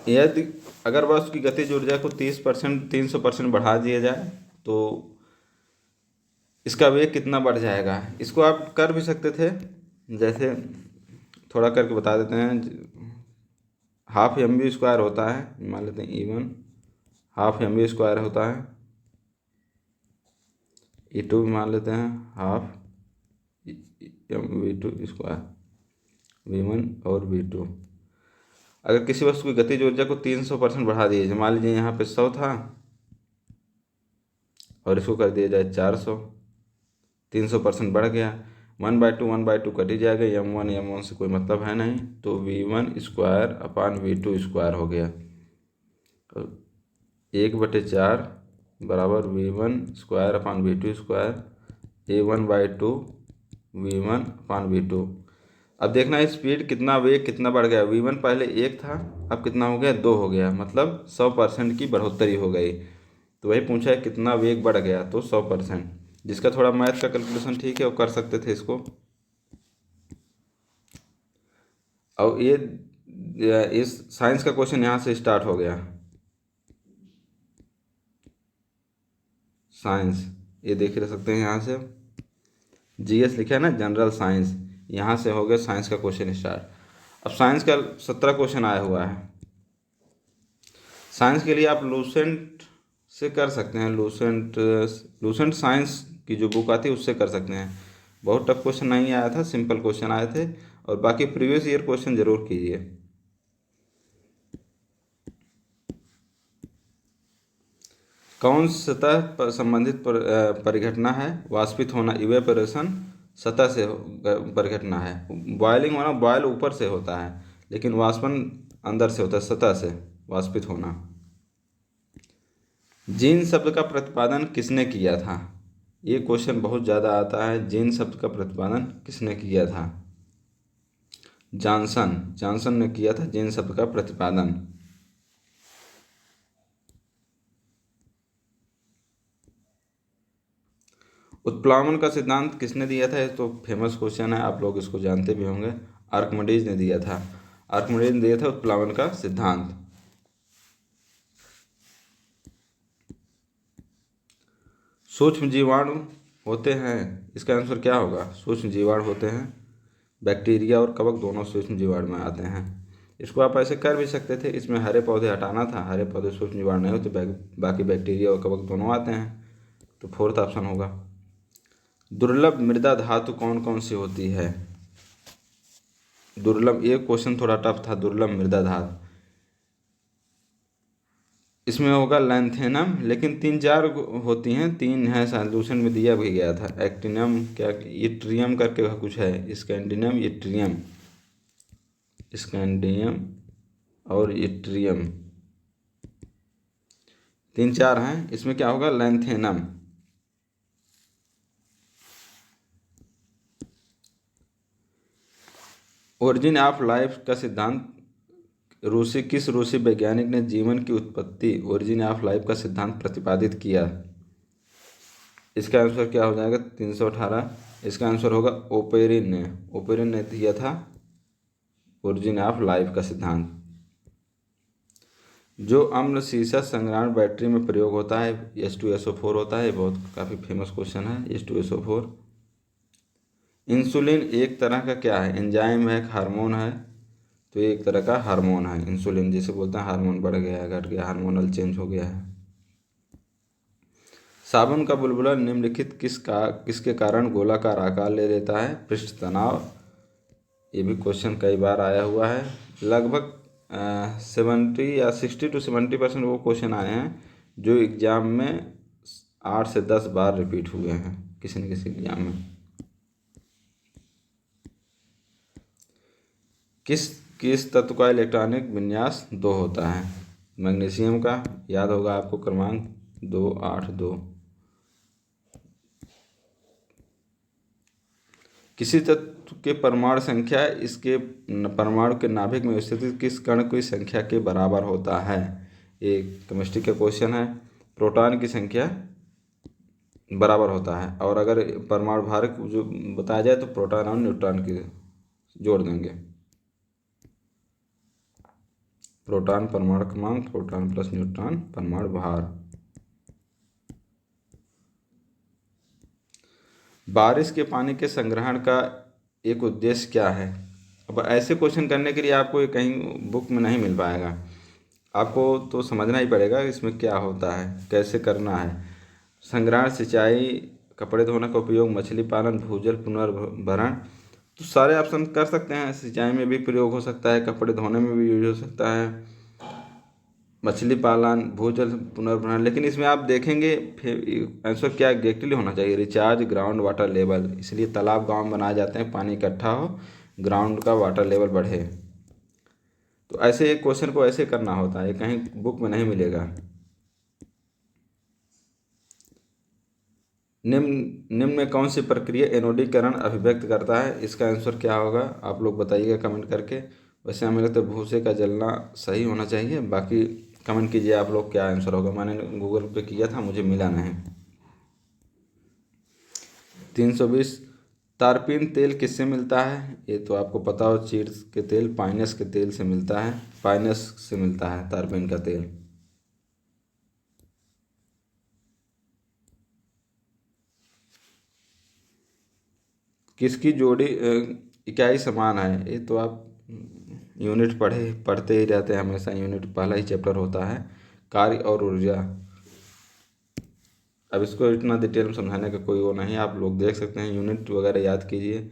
यदि अगर वस्तु की गतिज ऊर्जा को 30%, 300% बढ़ा दिया जाए तो इसका वेग कितना बढ़ जाएगा? इसको आप कर भी सकते थे, जैसे थोड़ा करके बता देते हैं। हाफ mv² होता है, मान लेते हैं E1 हाफ mv² होता है, E2 भी मान लेते हैं हाफ mv², V1 और V2। अगर किसी वस्तु की गतिज ऊर्जा को 300% बढ़ा दिया जाए, मान लीजिए यहाँ पे 100 था और इसको कर दिया जाए 400, 300% बढ़ गया, 1/2 1/2 कट ही जाएगा, m1 से कोई मतलब है नहीं, तो V1² हो गया। 1/4 बराबर V1² A1/2 V1/V2। अब देखना है स्पीड कितना, वेग कितना बढ़ गया। V1 पहले 1 था, अब कितना हो गया? 2 हो गया, मतलब 100% की बढ़ोतरी हो गई। तो वही पूछा है कितना वेग बढ़ गया, तो 100%। जिसका थोड़ा मैथ का कैलकुलेशन ठीक है वो कर सकते थे इसको। और ये इस साइंस का क्वेश्चन यहाँ से स्टार्ट हो गया। साइंस ये देख रह सकते हैं, यहाँ से जीएस लिखा है ना, जनरल साइंस, यहाँ से हो गया साइंस का क्वेश्चन स्टार्ट। अब साइंस का 17 क्वेश्चन आया हुआ है। साइंस के लिए आप लूसेंट से कर सकते हैं, लूसेंट साइंस की जो बुक आती है उससे कर सकते हैं। बहुत टफ क्वेश्चन नहीं आया था, सिंपल क्वेश्चन आए थे। और बाकी प्रीवियस ईयर क्वेश्चन जरूर कीजिए। कौन सतह पर संबंधित परिघटना है? वाष्पित होना, इवेपोरेशन सतह से परिघटना है। बॉयलिंग होना, बॉयल ऊपर से होता है, लेकिन वाष्पन अंदर से होता है, सतह से वाष्पित होना। जीन शब्द का प्रतिपादन किसने किया था? ये क्वेश्चन बहुत ज़्यादा आता है। जीन शब्द का प्रतिपादन किसने किया था? जॉनसन ने किया था जीन शब्द का प्रतिपादन। उत्प्लावन का सिद्धांत किसने दिया था? ये तो फेमस क्वेश्चन है, आप लोग इसको जानते भी होंगे। आर्किमिडीज ने दिया था। आर्किमिडीज ने दिया था उत्प्लावन का सिद्धांत। सूक्ष्म जीवाणु होते हैं, इसका आंसर क्या होगा? सूक्ष्म जीवाणु होते हैं, बैक्टीरिया और कवक दोनों सूक्ष्म जीवाणु में आते हैं। इसको आप ऐसे कर भी सकते थे, इसमें हरे पौधे हटाना था, हरे पौधे सूक्ष्म जीवाणु नहीं होते, बाकी बैक्टीरिया और कवक दोनों आते हैं, तो 4th ऑप्शन होगा। दुर्लभ मृदा धातु कौन कौन सी होती है? दुर्लभ, ये क्वेश्चन थोड़ा टफ था। दुर्लभ मृदा धातु इसमें होगा लैंथेनम, लेकिन 3-4 होती हैं, 3 है सॉल्यूशन में दिया भी गया था। एक्टिनम, क्या इट्रियम करके कुछ है, स्कैंडिनम, इट्रियम, स्कैंडियम और इट्रियम, 3-4 हैं। इसमें क्या होगा? लैंथेनम। ओरिजिन ऑफ लाइफ का सिद्धांत किस रूसी वैज्ञानिक ने जीवन की उत्पत्ति, ओरिजिन ऑफ लाइफ का सिद्धांत प्रतिपादित किया? इसका आंसर क्या हो जाएगा? 318। इसका आंसर होगा ओपेरिन ने दिया था ओरिजिन ऑफ लाइफ का सिद्धांत। जो अम्ल शीशा संग्रहण बैटरी में प्रयोग होता है H2SO4 होता है। बहुत काफ़ी फेमस क्वेश्चन है H2SO4। इंसुलिन एक तरह का क्या है? एंजाइम है, हार्मोन है? तो ये एक तरह का हार्मोन है। इंसुलिन जिसे बोलते हैं हार्मोन बढ़ गया है, घट गया, हार्मोनल चेंज हो गया है। साबुन का बुलबुला निम्नलिखित किसके कारण गोलाकार आकार ले लेता है? पृष्ठ तनाव। ये भी क्वेश्चन कई बार आया हुआ है। लगभग 70 या 60 to 70% वो क्वेश्चन आए हैं जो एग्ज़ाम में 8 से 10 बार रिपीट हुए हैं किसी न किसी एग्ज़ाम में। किस किस तत्व का इलेक्ट्रॉनिक विन्यास 2 होता है? मैग्नीशियम का। याद होगा आपको क्रमांक 282। किसी तत्व के परमाणु संख्या इसके परमाणु के नाभिक में स्थित किस कण की संख्या के बराबर होता है? एक केमिस्ट्री का क्वेश्चन है। प्रोटॉन की संख्या बराबर होता है, और अगर परमाणु भार जो बताया जाए तो प्रोटॉन और न्यूट्रॉन की जोड़ देंगे। प्रोटॉन परमाणु क्रमांक, प्रोटॉन प्लस न्यूट्रॉन परमाणु भार। बारिश के पानी के संग्रहण का एक उद्देश्य क्या है? अब ऐसे क्वेश्चन करने के लिए आपको ये कहीं बुक में नहीं मिल पाएगा, आपको तो समझना ही पड़ेगा इसमें क्या होता है, कैसे करना है। संग्रहण, सिंचाई, कपड़े धोने का उपयोग, मछली पालन, भूजल पुनर्भरण। तो सारे ऑप्शन कर सकते हैं। सिंचाई में भी प्रयोग हो सकता है, कपड़े धोने में भी यूज हो सकता है, मछली पालन, भूजल पुनर्भरण। लेकिन इसमें आप देखेंगे आंसर क्या एग्जैक्टली होना चाहिए? Recharge ground water level. इसलिए तालाब गांव में बनाए जाते हैं, पानी इकट्ठा हो, ग्राउंड का वाटर लेवल बढ़े। तो ऐसे एक क्वेश्चन को ऐसे करना होता है, कहीं बुक में नहीं मिलेगा। निम्न में कौन सी प्रक्रिया एनोडीकरण अभिव्यक्त करता है? इसका आंसर क्या होगा आप लोग बताइएगा कमेंट करके। वैसे हमें लगता है भूसे का जलना सही होना चाहिए। बाकी कमेंट कीजिए आप लोग क्या आंसर होगा। मैंने गूगल पे किया था, मुझे मिला नहीं। 320 तारपीन तेल किससे मिलता है? ये तो आपको पता हो, चीड़ के तेल, पाइनस के तेल से मिलता है। पाइनस से मिलता है तारपीन का तेल। किसकी जोड़ी इकाई समान है? ये तो आप यूनिट पढ़ते ही रहते हैं हमेशा। यूनिट पहला ही चैप्टर होता है, कार्य और ऊर्जा। अब इसको इतना डिटेल में समझाने का कोई वो नहीं, आप लोग देख सकते हैं, यूनिट वगैरह याद कीजिए।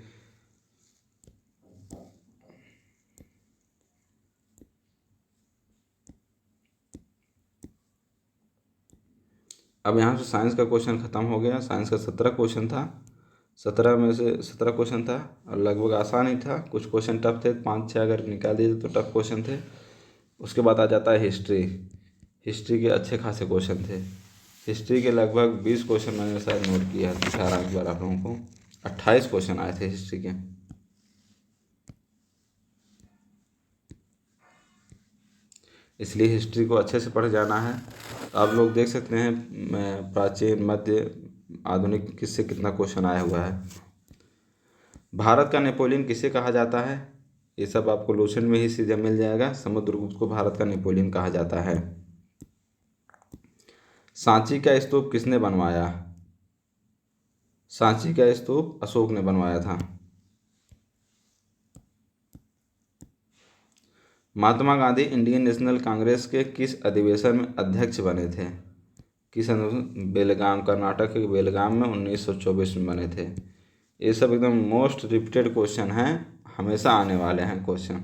अब यहाँ से साइंस का क्वेश्चन ख़त्म हो गया। साइंस का 17 क्वेश्चन था, 17 में से 17 क्वेश्चन था और लगभग आसान ही था। कुछ क्वेश्चन टफ थे, 5-6 अगर निकाल दीजिए तो टफ क्वेश्चन थे। उसके बाद आ जाता है हिस्ट्री। हिस्ट्री के अच्छे खासे क्वेश्चन थे। हिस्ट्री के लगभग 20 क्वेश्चन मैंने शायद नोट किया, दिखा रहा एक बार आप लोगों को। 28 क्वेश्चन आए थे हिस्ट्री के। इसलिए हिस्ट्री को अच्छे से पढ़ जाना है। आप लोग देख सकते हैं प्राचीन, मध्य, आधुनिक किससे कितना क्वेश्चन आया हुआ है। भारत का नेपोलियन किसे कहा जाता है? ये सब आपको लोशन में ही सीधे मिल जाएगा। समुद्रगुप्त को भारत का नेपोलियन कहा जाता है। सांची का स्तूप किसने बनवाया? सांची का स्तूप अशोक ने बनवाया था। महात्मा गांधी इंडियन नेशनल कांग्रेस के किस अधिवेशन में अध्यक्ष बने थे? बेलगाम, कर्नाटक के बेलगाम में 1924 में बने थे। ये सब एकदम मोस्ट रिपीटेड क्वेश्चन हैं, हमेशा आने वाले हैं क्वेश्चन।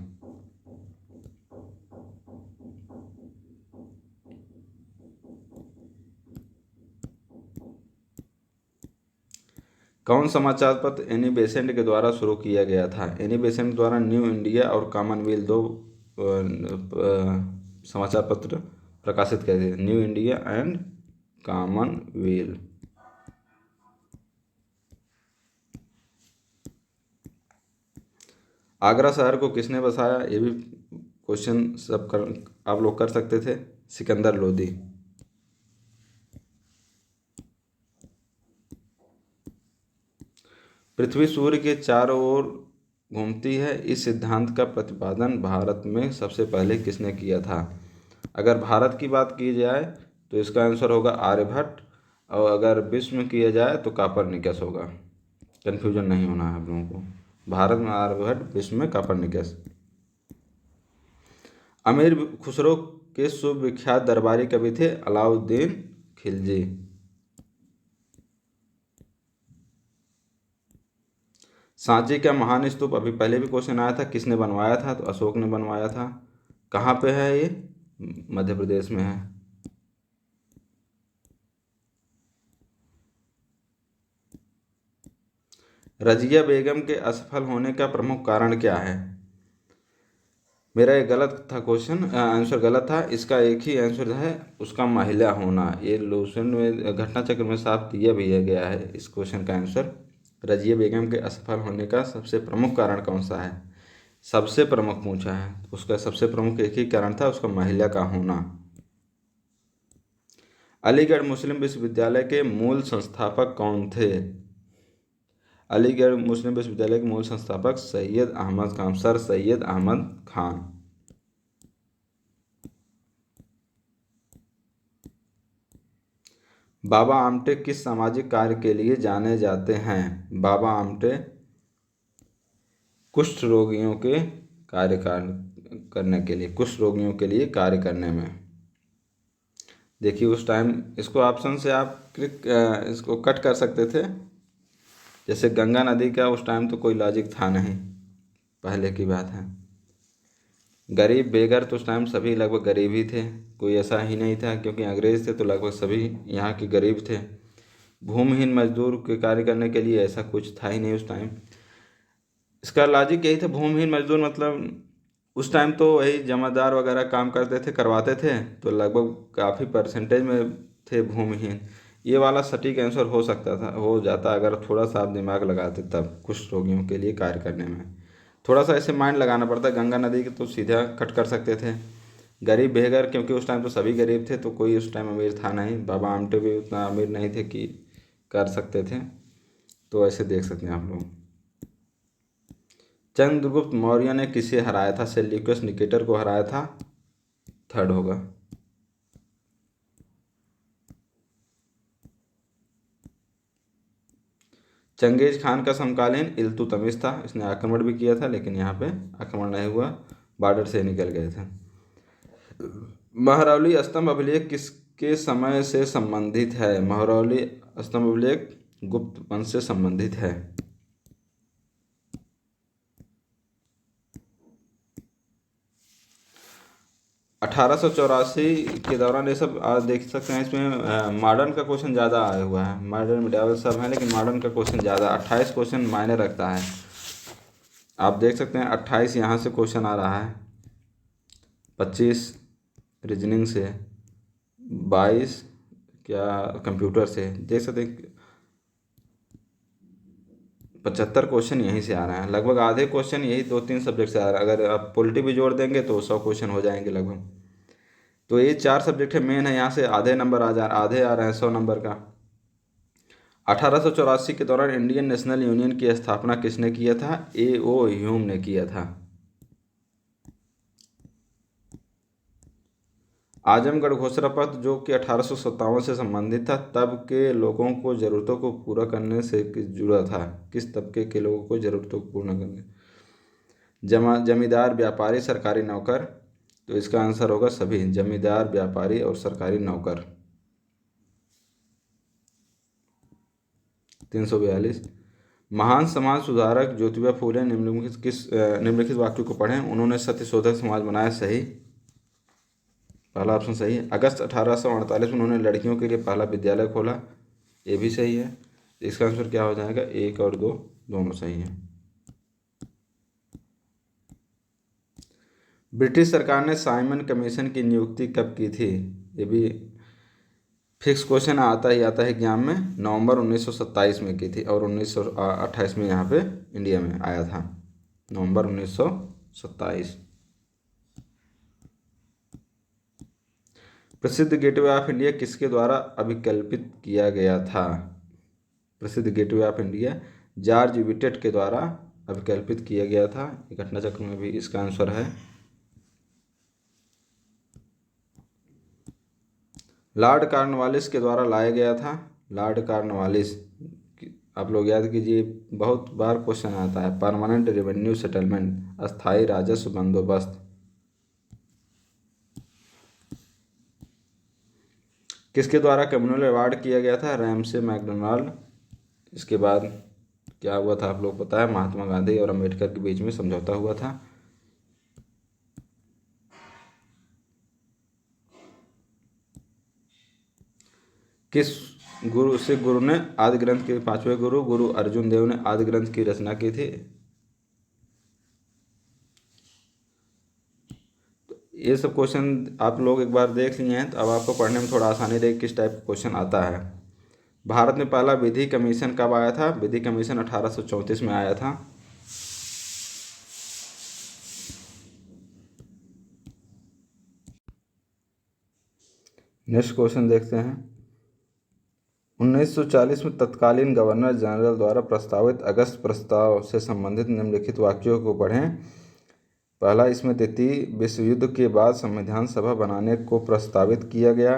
कौन समाचार पत्र एनी बेसेंट के द्वारा शुरू किया गया था? एनी बेसेंट द्वारा न्यू इंडिया और कॉमनवेल्थ 2 समाचार पत्र प्रकाशित किए थे, new India and Commonwealth. Agra शहर को किसने बसाया? ये भी क्वेश्चन आप लोग कर सकते थे। सिकंदर लोदी। पृथ्वी सूर्य के चारों ओर घूमती है, इस सिद्धांत का प्रतिपादन भारत में सबसे पहले किसने किया था? अगर भारत की बात की जाए तो इसका आंसर होगा आर्यभट्ट, और अगर विश्व में किया जाए तो कापरनिकस होगा। कन्फ्यूजन नहीं होना है आप लोगों को। भारत में आर्यभट्ट, विश्व में कापरनिकस। अमीर खुसरो के सुविख्यात दरबारी कवि थे अलाउद्दीन खिलजी। सांची का महान स्तूप, अभी पहले भी क्वेश्चन आया था, किसने बनवाया था? तो अशोक ने बनवाया था। कहाँ पे है ये? मध्य प्रदेश में है। रजिया बेगम के असफल होने का प्रमुख कारण क्या है? मेरा ये गलत था क्वेश्चन, आंसर गलत था। इसका एक ही आंसर है, उसका महिला होना। ये लोशन में घटना चक्र में साफ दिया भी गया है इस क्वेश्चन का आंसर। रजिया बेगम के असफल होने का सबसे प्रमुख कारण कौन सा है? सबसे प्रमुख पूछा है, उसका सबसे प्रमुख एक ही कारण था, उसका महिला का होना। अलीगढ़ मुस्लिम विश्वविद्यालय के मूल संस्थापक कौन थे? अलीगढ़ मुस्लिम विश्वविद्यालय के मूल संस्थापक सैयद अहमद खान, सर सैयद अहमद खान। बाबा आमटे किस सामाजिक कार्य के लिए जाने जाते हैं? बाबा आमटे कुष्ठ रोगियों के करने के लिए, कुष्ठ रोगियों के लिए कार्य करने में। देखिए उस टाइम, इसको ऑप्शन से आप इसको कट कर सकते थे। जैसे गंगा नदी का उस टाइम तो कोई लॉजिक था नहीं, पहले की बात है। गरीब बेघर तो उस टाइम सभी लगभग गरीब ही थे, कोई ऐसा ही नहीं था, क्योंकि अंग्रेज थे तो लगभग सभी यहाँ के गरीब थे। भूमिहीन मजदूर के कार्य करने के लिए ऐसा कुछ था ही नहीं उस टाइम। इसका लॉजिक यही था, भूमिहीन मजदूर मतलब उस टाइम तो वही जमादार वगैरह काम करते थे, करवाते थे, तो लगभग काफ़ी परसेंटेज में थे भूमिहीन। ये वाला सटीक आंसर हो सकता था, हो जाता अगर थोड़ा सा आप दिमाग लगाते तब, कुष्ठ रोगियों के लिए कार्य करने में थोड़ा सा ऐसे माइंड लगाना पड़ता। गंगा नदी के तो सीधा कट कर सकते थे। गरीब बेघर, क्योंकि उस टाइम तो सभी गरीब थे, तो कोई उस टाइम अमीर था नहीं। बाबा आमटे भी उतना अमीर नहीं थे कि कर सकते थे, तो ऐसे देख सकते हैं आप लोग। चंद्रगुप्त मौर्य ने किसे हराया था? सेल्यूकस निकेटर को हराया था, थर्ड होगा। चंगेज खान का समकालीन इल्तुतमिश था, इसने आक्रमण भी किया था, लेकिन यहाँ पे आक्रमण नहीं हुआ, बॉर्डर से निकल गए थे। महरौली स्तंभ अभिलेख किसके समय से संबंधित है? महरौली स्तंभ अभिलेख गुप्त वंश से संबंधित है। 1884 के दौरान, ये सब आज देख सकते हैं। इसमें मॉडर्न का क्वेश्चन ज़्यादा आया हुआ है, मॉडर्न मिडावल सब है, लेकिन मॉडर्न का क्वेश्चन ज़्यादा 28 क्वेश्चन मायने रखता है। आप देख सकते हैं 28 यहाँ से क्वेश्चन आ रहा है, 25 रीजनिंग से, 22 क्या कंप्यूटर से, देख सकते हैं 75 क्वेश्चन यहीं से आ रहे हैं। लगभग आधे क्वेश्चन यही 2-3 सब्जेक्ट से आ रहा है। अगर आप पॉलिटी भी जोड़ देंगे तो 100 क्वेश्चन हो जाएंगे लगभग। तो ये 4 सब्जेक्ट है मेन है, यहाँ से आधे नंबर आधे आ रहे हैं 100 नंबर का। 1884 के दौरान इंडियन नेशनल यूनियन की स्थापना किसने किया था? A.O. ह्यूम ने किया था। आजमगढ़ घोषणा पत्र जो कि 1857 से संबंधित था, तब के लोगों को ज़रूरतों को पूरा करने से जुड़ा था। किस तबके के लोगों को ज़रूरतों को पूर्ण करने? जमींदार, व्यापारी, सरकारी नौकर। तो इसका आंसर होगा सभी, जमींदार, व्यापारी और सरकारी नौकर। 342। महान समाज सुधारक ज्योतिबा फूले निम्नलिखित वाक्यों को पढ़ें। उन्होंने सत्यशोधक समाज बनाया, सही, पहला ऑप्शन सही है। अगस्त 1848 में उन्होंने लड़कियों के लिए पहला विद्यालय खोला, ये भी सही है। इसका आंसर क्या हो जाएगा? 1 और 2 दोनों सही हैं। ब्रिटिश सरकार ने साइमन कमीशन की नियुक्ति कब की थी? ये भी फिक्स क्वेश्चन आता है एग्जाम में। नवंबर 1927 में की थी, और 1928 में यहाँ पे इंडिया में आया था, नवंबर 1927। प्रसिद्ध गेटवे ऑफ इंडिया किसके द्वारा अभिकल्पित किया गया था? प्रसिद्ध gateway of India George Wittet के द्वारा अभिकल्पित किया गया था। घटना चक्र में भी इसका आंसर है। लॉर्ड कॉर्नवालिस के द्वारा लाया गया था। लॉर्ड कॉर्नवालिस, आप लोग याद कीजिए, बहुत बार क्वेश्चन आता है। परमानेंट रेवेन्यू सेटलमेंट, अस्थायी राजस्व बंदोबस्त, किसके द्वारा कम्युनल अवार्ड किया गया था? Ramsay MacDonald. इसके बाद क्या हुआ था आप लोग पता है, महात्मा गांधी और अम्बेडकर के बीच में समझौता हुआ था। किस सिख गुरु ने आदि ग्रंथ के, पांचवें गुरु गुरु अर्जुन देव ने आदि ग्रंथ की रचना की थी? ये सब क्वेश्चन आप लोग एक बार देख लिए हैं तो अब आपको पढ़ने में थोड़ा आसानी रहेगी किस टाइप का क्वेश्चन आता है। भारत में पहला विधि कमीशन कब आया था? विधि कमीशन 1834 में आया था। नेक्स्ट क्वेश्चन देखते हैं। 1940 में तत्कालीन गवर्नर जनरल द्वारा प्रस्तावित अगस्त प्रस्ताव से संबंधित निम्नलिखित वाक्यों को पढ़ें। पहला, इसमें द्वितीय विश्व युद्ध के बाद संविधान सभा बनाने को प्रस्तावित किया गया।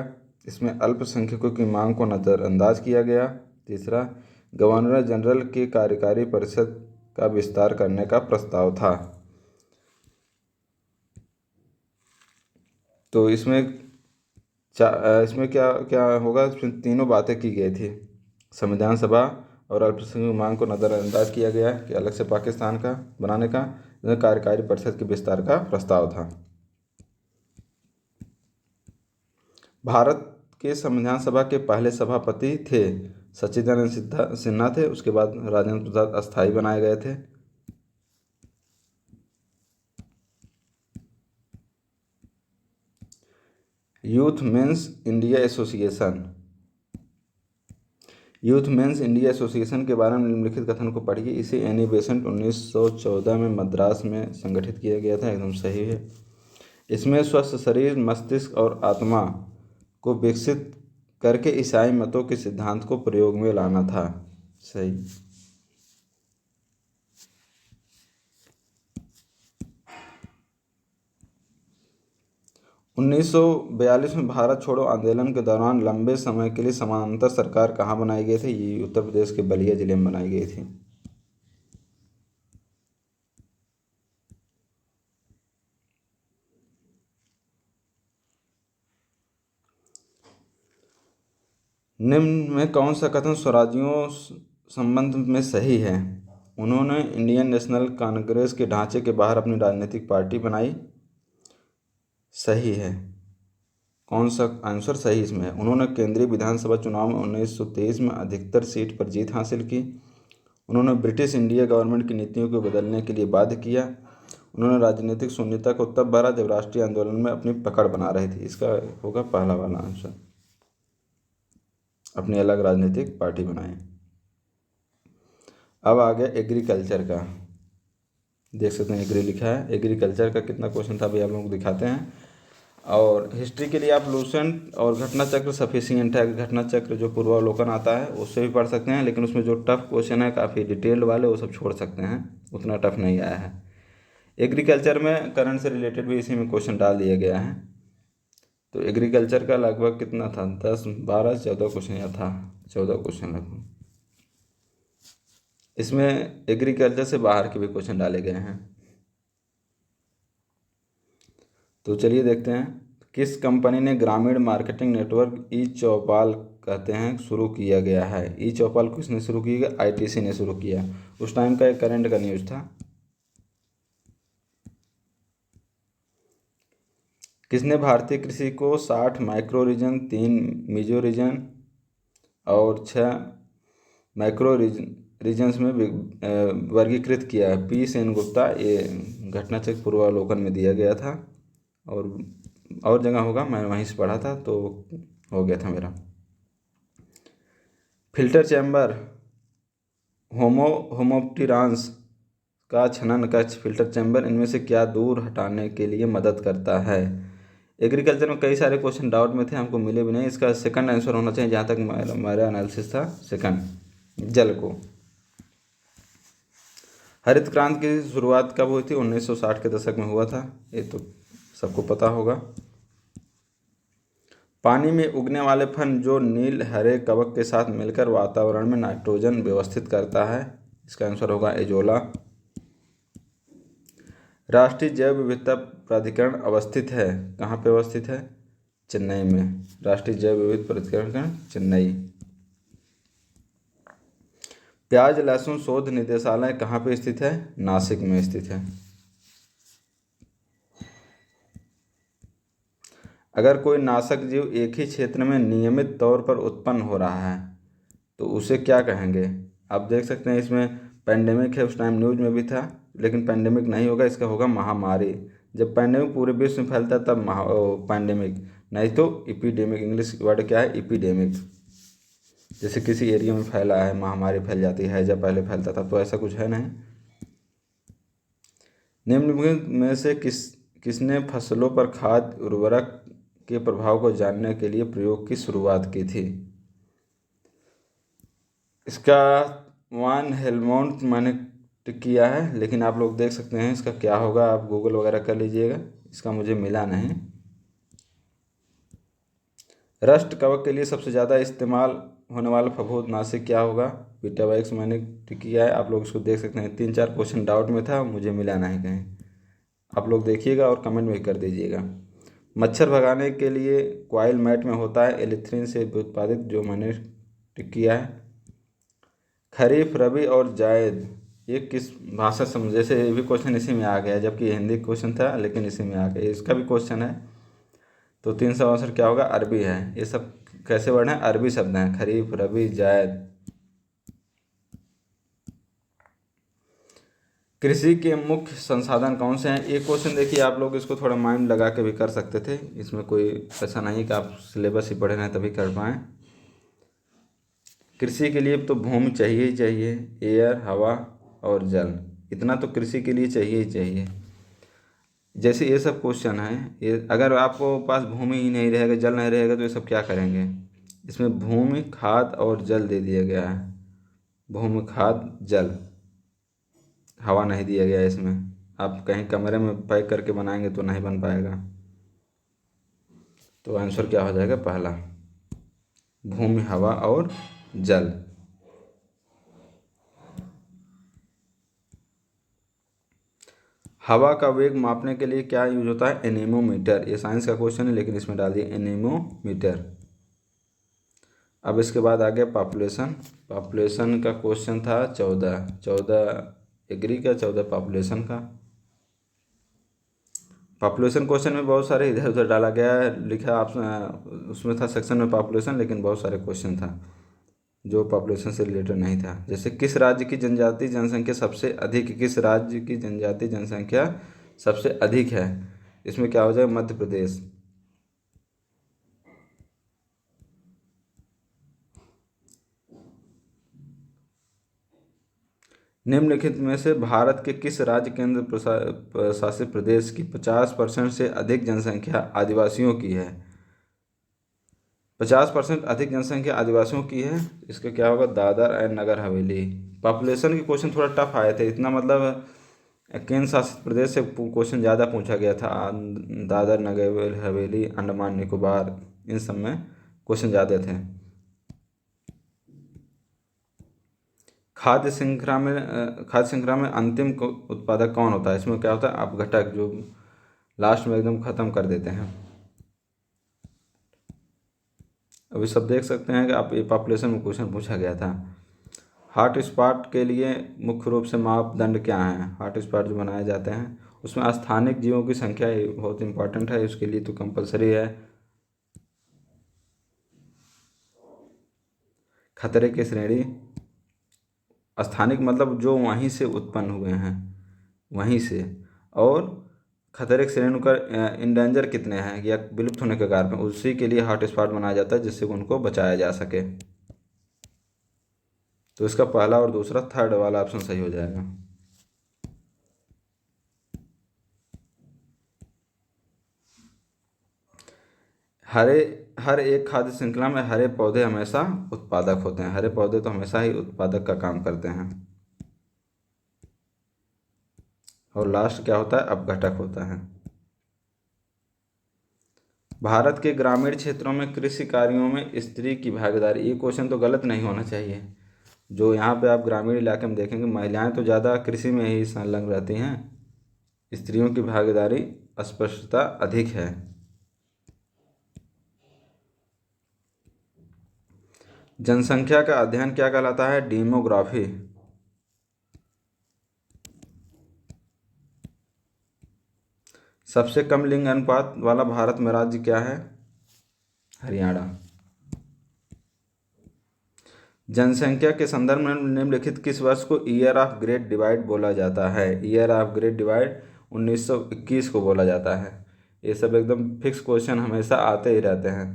इसमें अल्पसंख्यकों की मांग को नज़रअंदाज किया गया। तीसरा, गवर्नर जनरल की कार्यकारी परिषद का विस्तार करने का प्रस्ताव था। तो इसमें क्या क्या होगा? इसमें तीनों बातें की गई थी। संविधान सभा और अल्पसंख्यक मांग को नज़रअंदाज किया गया कि अलग से पाकिस्तान का बनाने का, कार्यकारी परिषद के विस्तार का प्रस्ताव था। भारत के संविधान सभा के पहले सभापति थे सच्चिदानंद सिन्हा थे। उसके बाद राजेंद्र प्रसाद अस्थायी बनाए गए थे। Youth men's India association, youth men's India association के बारे में निम्नलिखित कथन को पढ़िए। इसे एनी बेसेंट 1914 में मद्रास में संगठित किया गया था। एकदम सही है। इसमें स्वस्थ शरीर, मस्तिष्क और आत्मा को विकसित करके ईसाई मतों के सिद्धांत को प्रयोग में लाना था। सही। उन्नीस सौ 42 में भारत छोड़ो आंदोलन के दौरान लंबे समय के लिए समानांतर सरकार कहाँ बनाई गई थी? ये उत्तर प्रदेश के बलिया जिले में बनाई गई थी। निम्न में कौन सा कथन स्वराज्यों संबंध में सही है? उन्होंने इंडियन नेशनल कांग्रेस के ढांचे के बाहर अपनी राजनीतिक पार्टी बनाई। सही है। कौन सा आंसर सही इसमें है? उन्होंने केंद्रीय विधानसभा चुनाव में 1923 में अधिकतर सीट पर जीत हासिल की। उन्होंने ब्रिटिश इंडिया गवर्नमेंट की नीतियों को बदलने के लिए बाध्य किया। उन्होंने राजनीतिक शून्यता को तब भरा जब राष्ट्रीय आंदोलन में अपनी पकड़ बना रही थी। इसका होगा पहला वाला आंसर, अपनी अलग राजनीतिक पार्टी बनाए। अब आ गया एग्रीकल्चर का। देख सकते हैं एग्री लिखा है। एग्रीकल्चर का कितना क्वेश्चन था अभी आप लोगों को दिखाते हैं। और हिस्ट्री के लिए आप लूसेंट और घटना चक्र सफिशिएंट है। घटना चक्र जो पूर्वावलोकन आता है उससे भी पढ़ सकते हैं, लेकिन उसमें जो टफ क्वेश्चन है काफ़ी डिटेल्ड वाले वो सब छोड़ सकते हैं, उतना टफ नहीं आया है। एग्रीकल्चर में करंट से रिलेटेड भी इसी में क्वेश्चन डाल दिया गया है। तो एग्रीकल्चर का लगभग कितना था? 10, 12, 14 क्वेश्चन या था 14 क्वेश्चन लगभग। इसमें एग्रीकल्चर से बाहर के भी क्वेश्चन डाले गए हैं। तो चलिए देखते हैं। किस कंपनी ने ग्रामीण मार्केटिंग नेटवर्क ई चौपाल कहते हैं शुरू किया गया है? ई चौपाल किसने शुरू किया? आईटीसी ने शुरू किया। उस टाइम का एक करंट का न्यूज़ था। किसने भारतीय कृषि को 60 माइक्रो रीजन, 3 मीजो रीजन और 6 मैक्रो रीजन्स में वर्गीकृत किया है? पी सेनगुप्ता। ये घटनाचक्र पूर्वावलोकन में दिया गया था और जगह होगा, मैं वहीं से पढ़ा था तो हो गया था मेरा। फिल्टर चैम्बर होमोप्टेरांस का छनन कक्ष फिल्टर चैम्बर इनमें से क्या दूर हटाने के लिए मदद करता है? एग्रीकल्चर में कई सारे क्वेश्चन डाउट में थे, हमको मिले भी नहीं। इसका सेकंड आंसर होना चाहिए जहाँ तक मेरा एनालिसिस था, सेकंड, जल को। हरित क्रांति की शुरुआत कब हुई थी? 1960 के दशक में हुआ था, ये तो सबको पता होगा। पानी में उगने वाले फल जो नील हरे कवक के साथ मिलकर वातावरण में नाइट्रोजन व्यवस्थित करता है, इसका आंसर होगा एजोला। राष्ट्रीय जैव विविधता प्राधिकरण अवस्थित है, कहाँ पे अवस्थित है? चेन्नई में। राष्ट्रीय जैव विविधता प्राधिकरण चेन्नई। प्याज लहसुन शोध निदेशालय कहाँ पे स्थित है? नासिक में स्थित है। अगर कोई नाशक जीव एक ही क्षेत्र में नियमित तौर पर उत्पन्न हो रहा है तो उसे क्या कहेंगे? आप देख सकते हैं इसमें पैंडेमिक है, उस टाइम न्यूज में भी था, लेकिन पैंडेमिक नहीं होगा, इसका होगा महामारी। जब पैंडेमिक पूरे विश्व में फैलता है तब पैंडेमिक, नहीं तो इपीडेमिक। इंग्लिश वर्ड क्या है? इपीडेमिक। जैसे किसी एरिया में फैला है, महामारी फैल जाती है, जब पहले फैलता था, तो ऐसा कुछ है नहीं। निम्नलिखित में से किसने फसलों पर खाद उर्वरक के प्रभाव को जानने के लिए प्रयोग की शुरुआत की थी? इसका वान हेलमोंट मैंने टिक किया है, लेकिन आप लोग देख सकते हैं इसका क्या होगा, आप गूगल वगैरह कर लीजिएगा, इसका मुझे मिला नहीं। रस्ट कवक के लिए सबसे ज़्यादा इस्तेमाल होने वाला फफूंदनाशक क्या होगा? बीटावैक्स मैंने टिक किया है, आप लोग इसको देख सकते हैं। 3-4 क्वेश्चन डाउट में था, मुझे मिला नहीं कहीं। आप लोग देखिएगा और कमेंट में कर दीजिएगा। मच्छर भगाने के लिए कॉइल मैट में होता है एलिथ्रिन से उत्पादित, जो मैंने टिक किया है। खरीफ रबी और जायद ये किस भाषा समझ, जैसे ये भी क्वेश्चन इसी में आ गया, जबकि हिंदी क्वेश्चन था लेकिन इसी में आ गया, इसका भी क्वेश्चन है। तो 300 आंसर क्या होगा? अरबी है। ये सब कैसे वर्ड हैं? अरबी शब्द हैं, खरीफ रबी जायद। कृषि के मुख्य संसाधन कौन से हैं? एक क्वेश्चन देखिए, आप लोग इसको थोड़ा माइंड लगा के भी कर सकते थे, इसमें कोई ऐसा नहीं कि आप सिलेबस ही पढ़े रहें तभी कर पाएँ। कृषि के लिए तो भूमि चाहिए ही चाहिए, एयर हवा और जल, इतना तो कृषि के लिए चाहिए ही चाहिए। जैसे ये सब क्वेश्चन है, ये अगर आपको पास भूमि ही नहीं रहेगा, जल नहीं रहेगा, तो ये सब क्या करेंगे? इसमें भूमि खाद और जल दे दिया गया है, भूमि खाद जल, हवा नहीं दिया गया है इसमें। आप कहीं कमरे में पैक करके बनाएंगे तो नहीं बन पाएगा। तो आंसर क्या हो जाएगा? पहला, भूमि हवा और जल। हवा का वेग मापने के लिए क्या यूज होता है? एनीमोमीटर। ये साइंस का क्वेश्चन है, लेकिन इसमें डाल दिए एनीमोमीटर। अब इसके बाद आ गया पॉपुलेशन। पॉपुलेशन का क्वेश्चन था 14 एग्री का, 14 पॉपुलेशन का। पॉपुलेशन क्वेश्चन में बहुत सारे इधर उधर डाला गया है, लिखा आप उसमें था सेक्शन में पॉपुलेशन, लेकिन बहुत सारे क्वेश्चन था जो पॉपुलेशन से रिलेटेड नहीं था। जैसे किस राज्य की जनजातीय जनसंख्या सबसे अधिक, किस राज्य की जनजातीय जनसंख्या सबसे अधिक है? इसमें क्या हो जाएगा? मध्य प्रदेश। निम्नलिखित में से भारत के किस राज्य केंद्र शासित प्रदेश की 50% से अधिक जनसंख्या आदिवासियों की है? 50% अधिक जनसंख्या आदिवासियों की है, इसका क्या होगा? दादर एंड नगर हवेली। पॉपुलेशन के क्वेश्चन थोड़ा टफ आए थे, इतना मतलब केंद्र शासित प्रदेश से क्वेश्चन ज़्यादा पूछा गया था। दादर नगर हवेली अंडमान निकोबार इन सब में क्वेश्चन ज़्यादा थे। खाद्य श्रृंखला में अंतिम उत्पादक कौन होता है? इसमें क्या होता है? अपघटक, जो लास्ट में एकदम ख़त्म कर देते हैं। अभी सब देख सकते हैं कि आप ये पॉपुलेशन में क्वेश्चन पूछा गया था। हॉट स्पॉट के लिए मुख्य रूप से मापदंड क्या हैं? हॉट स्पॉट जो बनाए जाते हैं उसमें स्थानिक जीवों की संख्या बहुत इंपॉर्टेंट है, उसके लिए तो कंपलसरी है। खतरे की श्रेणी, स्थानिक मतलब जो वहीं से उत्पन्न हुए हैं, वहीं से। और खतरे की श्रेणी का इंडेंजर कितने हैं या विलुप्त होने के कगार पे, उसी के लिए हॉट स्पॉट बनाया जाता है जिससे उनको बचाया जा सके। तो इसका पहला और दूसरा, थर्ड वाला ऑप्शन सही हो जाएगा। हर एक खाद्य श्रृंखला में हरे पौधे हमेशा उत्पादक होते हैं, हरे पौधे तो हमेशा ही उत्पादक का काम करते हैं। और लास्ट क्या होता है? अपघटक होता है। भारत के ग्रामीण क्षेत्रों में कृषि कार्यों में स्त्री की भागीदारी, ये क्वेश्चन तो गलत नहीं होना चाहिए। जो यहाँ पे आप ग्रामीण इलाके में देखेंगे महिलाएं तो ज़्यादा कृषि में ही संलग्न रहती हैं, स्त्रियों की भागीदारी अस्पष्टता अधिक है। जनसंख्या का अध्ययन क्या कहलाता है? डेमोग्राफी। सबसे कम लिंग अनुपात वाला भारत में राज्य क्या है? हरियाणा। जनसंख्या के संदर्भ में निम्नलिखित किस वर्ष को ईयर ऑफ ग्रेट डिवाइड बोला जाता है? ईयर ऑफ ग्रेट डिवाइड 1921 को बोला जाता है। ये सब एकदम फिक्स क्वेश्चन हमेशा आते ही रहते हैं।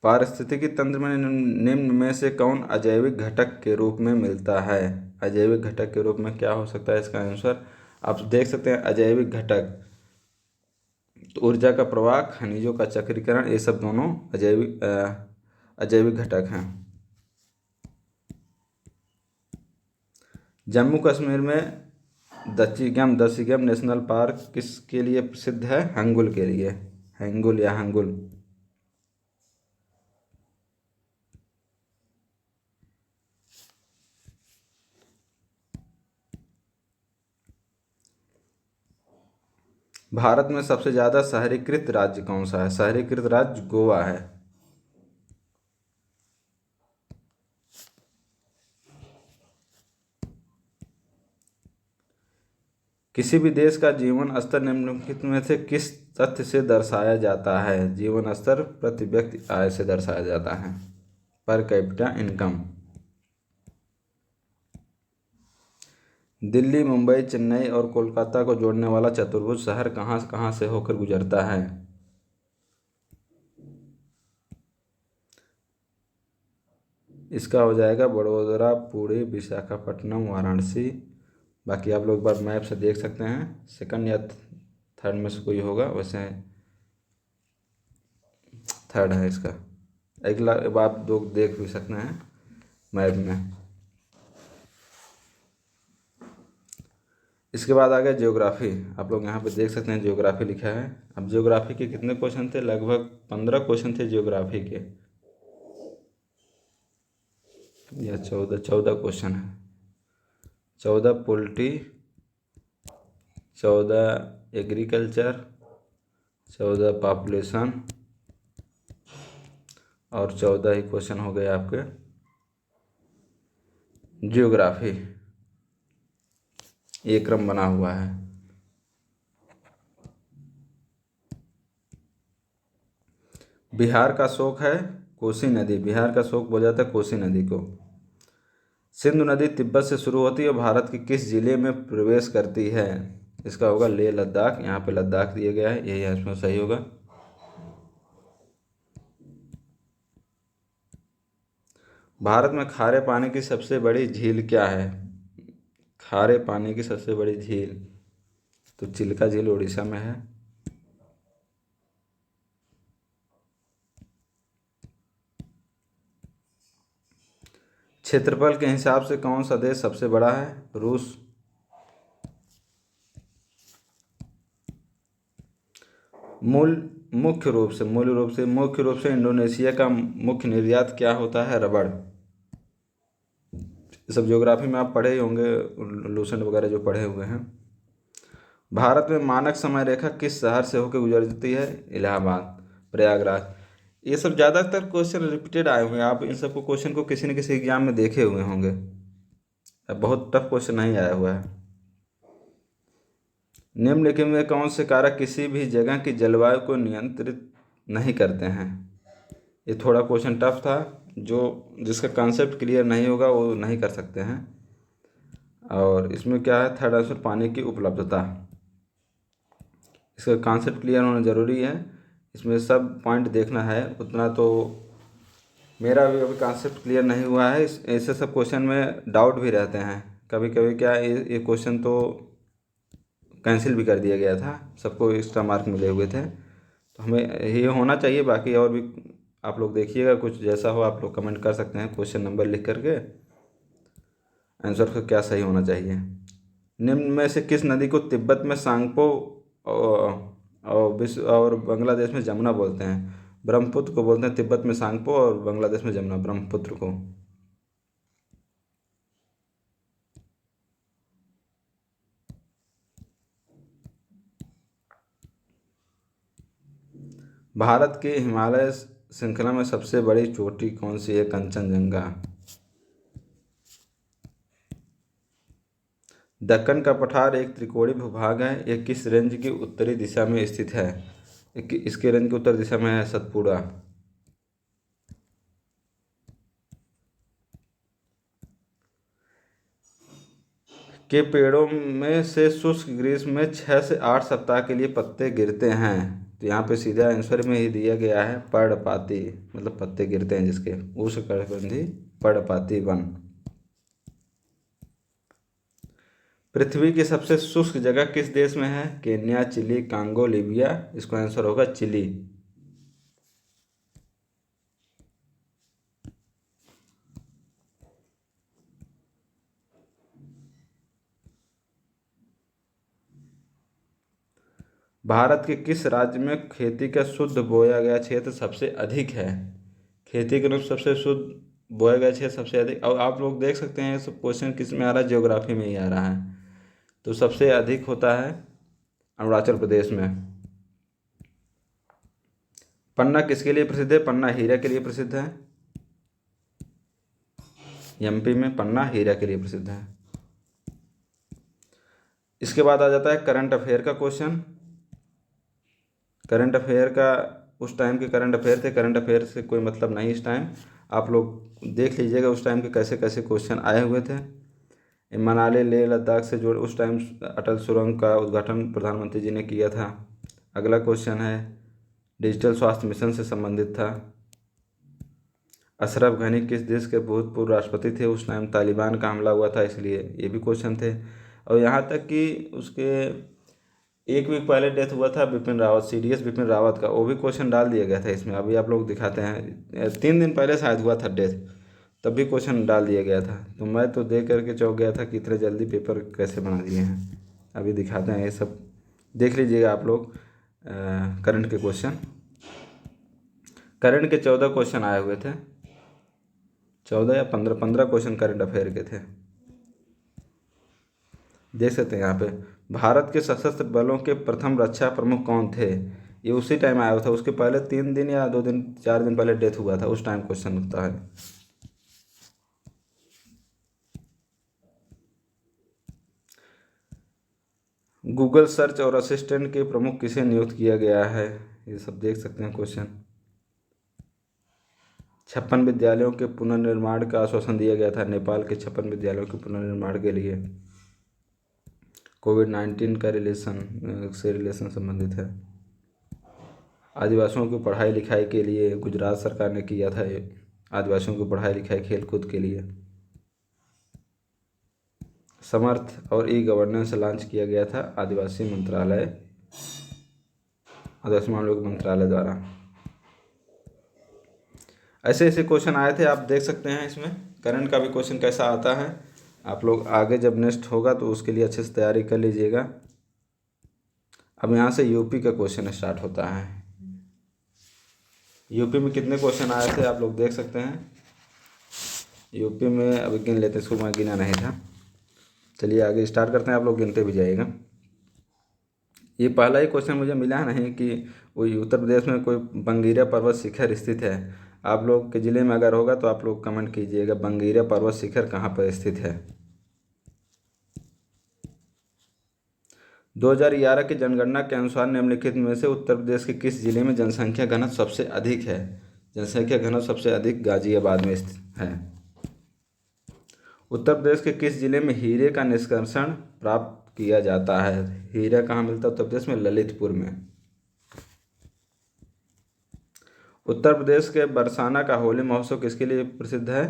पारिस्थितिकी तंत्र में निम्न में से कौन अजैविक घटक के रूप में मिलता है? अजैविक घटक के रूप में क्या हो सकता है इसका आंसर? आप देख सकते हैं अजैविक घटक, तो ऊर्जा का प्रवाह, खनिजों का चक्रीकरण, ये सब दोनों अजैविक घटक हैं। जम्मू कश्मीर में दसीगम नेशनल पार्क किसके लिए प्रसिद्ध है? हंगुल के लिए। हंगुल या हंगुल। भारत में सबसे ज़्यादा शहरीकृत राज्य कौन सा है? शहरीकृत राज्य गोवा है। किसी भी देश का जीवन स्तर निम्नलिखित में से किस तथ्य से दर्शाया जाता है? जीवन स्तर प्रति व्यक्ति आय से दर्शाया जाता है, per capita income. Delhi, Mumbai, Chennai और कोलकाता को जोड़ने वाला चतुर्भुज शहर कहाँ कहाँ से होकर गुजरता है? इसका हो जाएगा बड़ोदरा, पुणे, विशाखापट्टनम, वाराणसी। बाकी आप लोग एक बार मैप से देख सकते हैं, सेकंड या थर्ड में से कोई होगा, वैसे थर्ड है इसका। अगला आप लोग देख भी सकते हैं मैप में। इसके बाद आ गया ज्योग्राफी। आप लोग यहाँ पे देख सकते हैं ज्योग्राफी लिखा है। अब ज्योग्राफी के कितने क्वेश्चन थे? लगभग 15 क्वेश्चन थे ज्योग्राफी के, या 14 क्वेश्चन है। 14 पोल्ट्री, 14 एग्रीकल्चर, 14 पॉपुलेशन और 14 ही क्वेश्चन हो गए आपके ज्योग्राफी। ये क्रम बना हुआ है। बिहार का शोक है कोसी नदी। बिहार का शोक बोला जाता है कोसी नदी को। सिंधु नदी तिब्बत से शुरू होती है और भारत के किस जिले में प्रवेश करती है? इसका होगा लेह लद्दाख। यहाँ पे लद्दाख दिया गया है, यही इसमें सही होगा। भारत में खारे पानी की सबसे बड़ी झील क्या है? खारे पानी की सबसे बड़ी झील तो चिल्का झील उड़ीसा में है। क्षेत्रफल के हिसाब से कौन सा देश सबसे बड़ा है? रूस। मुख्य रूप से इंडोनेशिया का मुख्य निर्यात क्या होता है? रबड़। सब ज्योग्राफी में आप पढ़े ही होंगे, लूसेंट वगैरह जो पढ़े हुए हैं। भारत में मानक समय रेखा किस शहर से होकर गुजरती है? इलाहाबाद, प्रयागराज। ये सब ज़्यादातर क्वेश्चन रिपीटेड आए हुए हैं, आप इन सबको क्वेश्चन को किसी न किसी एग्जाम में देखे हुए होंगे। अब बहुत टफ क्वेश्चन नहीं आया हुआ है। निम्नलिखित में कौन से कारक किसी भी जगह की जलवायु को नियंत्रित नहीं करते हैं? ये थोड़ा क्वेश्चन टफ था, जिसका कॉन्सेप्ट क्लियर नहीं होगा वो नहीं कर सकते हैं। और इसमें क्या है? थर्ड आंसर पानी की उपलब्धता। इसका कॉन्सेप्ट क्लियर होना ज़रूरी है, इसमें सब पॉइंट देखना है। उतना तो मेरा भी अभी कॉन्सेप्ट क्लियर नहीं हुआ है। ऐसे सब क्वेश्चन में डाउट भी रहते हैं। कभी कभी क्या ये क्वेश्चन तो कैंसिल भी कर दिया गया था, सबको एक्स्ट्रा मार्क मिले हुए थे, तो हमें ये होना चाहिए। बाकी और भी आप लोग देखिएगा, कुछ जैसा हो आप लोग कमेंट कर सकते हैं क्वेश्चन नंबर लिख करके। आंसर का क्या सही होना चाहिए? निम्न में से किस नदी को तिब्बत में सांगपो और विश्व और बांग्लादेश में जमुना बोलते हैं? ब्रह्मपुत्र को बोलते हैं तिब्बत में सांगपो और बांग्लादेश में जमुना, ब्रह्मपुत्र को। भारत की हिमालय श्रृंखला में सबसे बड़ी चोटी कौन सी है? कंचनजंगा। दक्कन का पठार एक त्रिकोणीय भूभाग है। यह किस रेंज की उत्तरी दिशा में स्थित है? इसके रेंज की उत्तर दिशा में है सतपुड़ा। के पेड़ों में से शुष्क ग्रीष्म में 6 से 8 सप्ताह के लिए पत्ते गिरते हैं? तो यहाँ पे सीधा आंसर में ही दिया गया है पर्णपाती, मतलब पत्ते गिरते हैं जिसके, उष्णकटिबंधीय पर्णपाती वन। पृथ्वी की सबसे शुष्क जगह किस देश में है? Kenya, Chile, Congo, Libya. इसका आंसर होगा चिली। भारत के किस राज्य में खेती का शुद्ध बोया गया क्षेत्र सबसे अधिक है? खेती के अनुरूप सबसे शुद्ध बोया गया क्षेत्र सबसे अधिक, और आप लोग देख सकते हैं सब क्वेश्चन किस में आ रहा है, ज्योग्राफी में ही आ रहा है। तो सबसे अधिक होता है अरुणाचल प्रदेश में। पन्ना किसके लिए प्रसिद्ध है? पन्ना हीरा के लिए प्रसिद्ध है। एमपी में पन्ना हीरा के लिए प्रसिद्ध है। इसके बाद आ जाता है करंट अफेयर का क्वेश्चन। करंट अफेयर का उस टाइम के करंट अफेयर थे, करंट अफेयर से कोई मतलब नहीं इस टाइम। आप लोग देख लीजिएगा उस टाइम के कैसे कैसे क्वेश्चन आए हुए थे। मनाली लेह लद्दाख से जुड़े उस टाइम अटल सुरंग का उद्घाटन प्रधानमंत्री जी ने किया था। अगला क्वेश्चन है डिजिटल स्वास्थ्य मिशन से संबंधित था। अशरफ गनी किस देश के भूतपूर्व राष्ट्रपति थे? उस टाइम तालिबान का हमला हुआ था, इसलिए ये भी क्वेश्चन थे। और यहाँ तक कि उसके एक वीक पहले डेथ हुआ था बिपिन रावत, सीडीएस बिपिन रावत का, वो भी क्वेश्चन डाल दिया गया था इसमें। अभी आप लोग दिखाते हैं 3 दिन पहले शायद हुआ था डेथ, तब भी क्वेश्चन डाल दिया गया था। तो मैं तो देख करके चौंक गया था कि इतने जल्दी पेपर कैसे बना दिए हैं। अभी दिखाते हैं, ये सब देख लीजिएगा आप लोग। करंट के क्वेश्चन, करंट के 14 क्वेश्चन आए हुए थे, 14 या 15 क्वेश्चन करंट अफेयर के थे। देख सकते हैं यहाँ पे, भारत के सशस्त्र बलों के प्रथम रक्षा प्रमुख कौन थे? ये उसी टाइम आया हुआ था, उसके पहले 3 दिन या 2 दिन 4 दिन पहले डेथ हुआ था, उस टाइम क्वेश्चन होता है। गूगल सर्च और असिस्टेंट के प्रमुख किसे नियुक्त किया गया है? ये सब देख सकते हैं क्वेश्चन। 56 विद्यालयों के पुनर्निर्माण का आश्वासन दिया गया था नेपाल के 56 विद्यालयों के पुनर्निर्माण के लिए। कोविड-19 का रिलेशन संबंधित है। आदिवासियों की पढ़ाई लिखाई के लिए गुजरात सरकार ने किया था ये, आदिवासियों की पढ़ाई लिखाई खेलकूद के लिए। समर्थ और ई गवर्नेंस लॉन्च किया गया था आदिवासी मामलों के मंत्रालय द्वारा। ऐसे ऐसे क्वेश्चन आए थे, आप देख सकते हैं इसमें करंट का भी क्वेश्चन कैसा आता है। आप लोग आगे जब नेक्स्ट होगा तो उसके लिए अच्छे से तैयारी कर लीजिएगा। अब यहाँ से यूपी का क्वेश्चन स्टार्ट होता है। यूपी में कितने क्वेश्चन आए थे आप लोग देख सकते हैं। यूपी में अभी गिन लेते हैं, इसको मैं गिना नहीं था। चलिए आगे स्टार्ट करते हैं, आप लोग गिनते भी जाइएगा। ये पहला ही क्वेश्चन मुझे मिला नहीं कि वो उत्तर प्रदेश में कोई बंगीरा पर्वत शिखर स्थित है। आप लोग के ज़िले में अगर होगा तो आप लोग कमेंट कीजिएगा बंगीरा पर्वत शिखर कहाँ पर स्थित है। 2011 की जनगणना के अनुसार निम्नलिखित में से उत्तर प्रदेश के किस जिले में जनसंख्या घनत्व सबसे अधिक है? जनसंख्या घनत्व सबसे अधिक गाजियाबाद में स्थित है। उत्तर प्रदेश के किस जिले में हीरे का निष्कर्षण प्राप्त किया जाता है? हीरा कहाँ मिलता है उत्तर प्रदेश में? ललितपुर में। उत्तर प्रदेश के बरसाना का होली महोत्सव किसके लिए प्रसिद्ध है?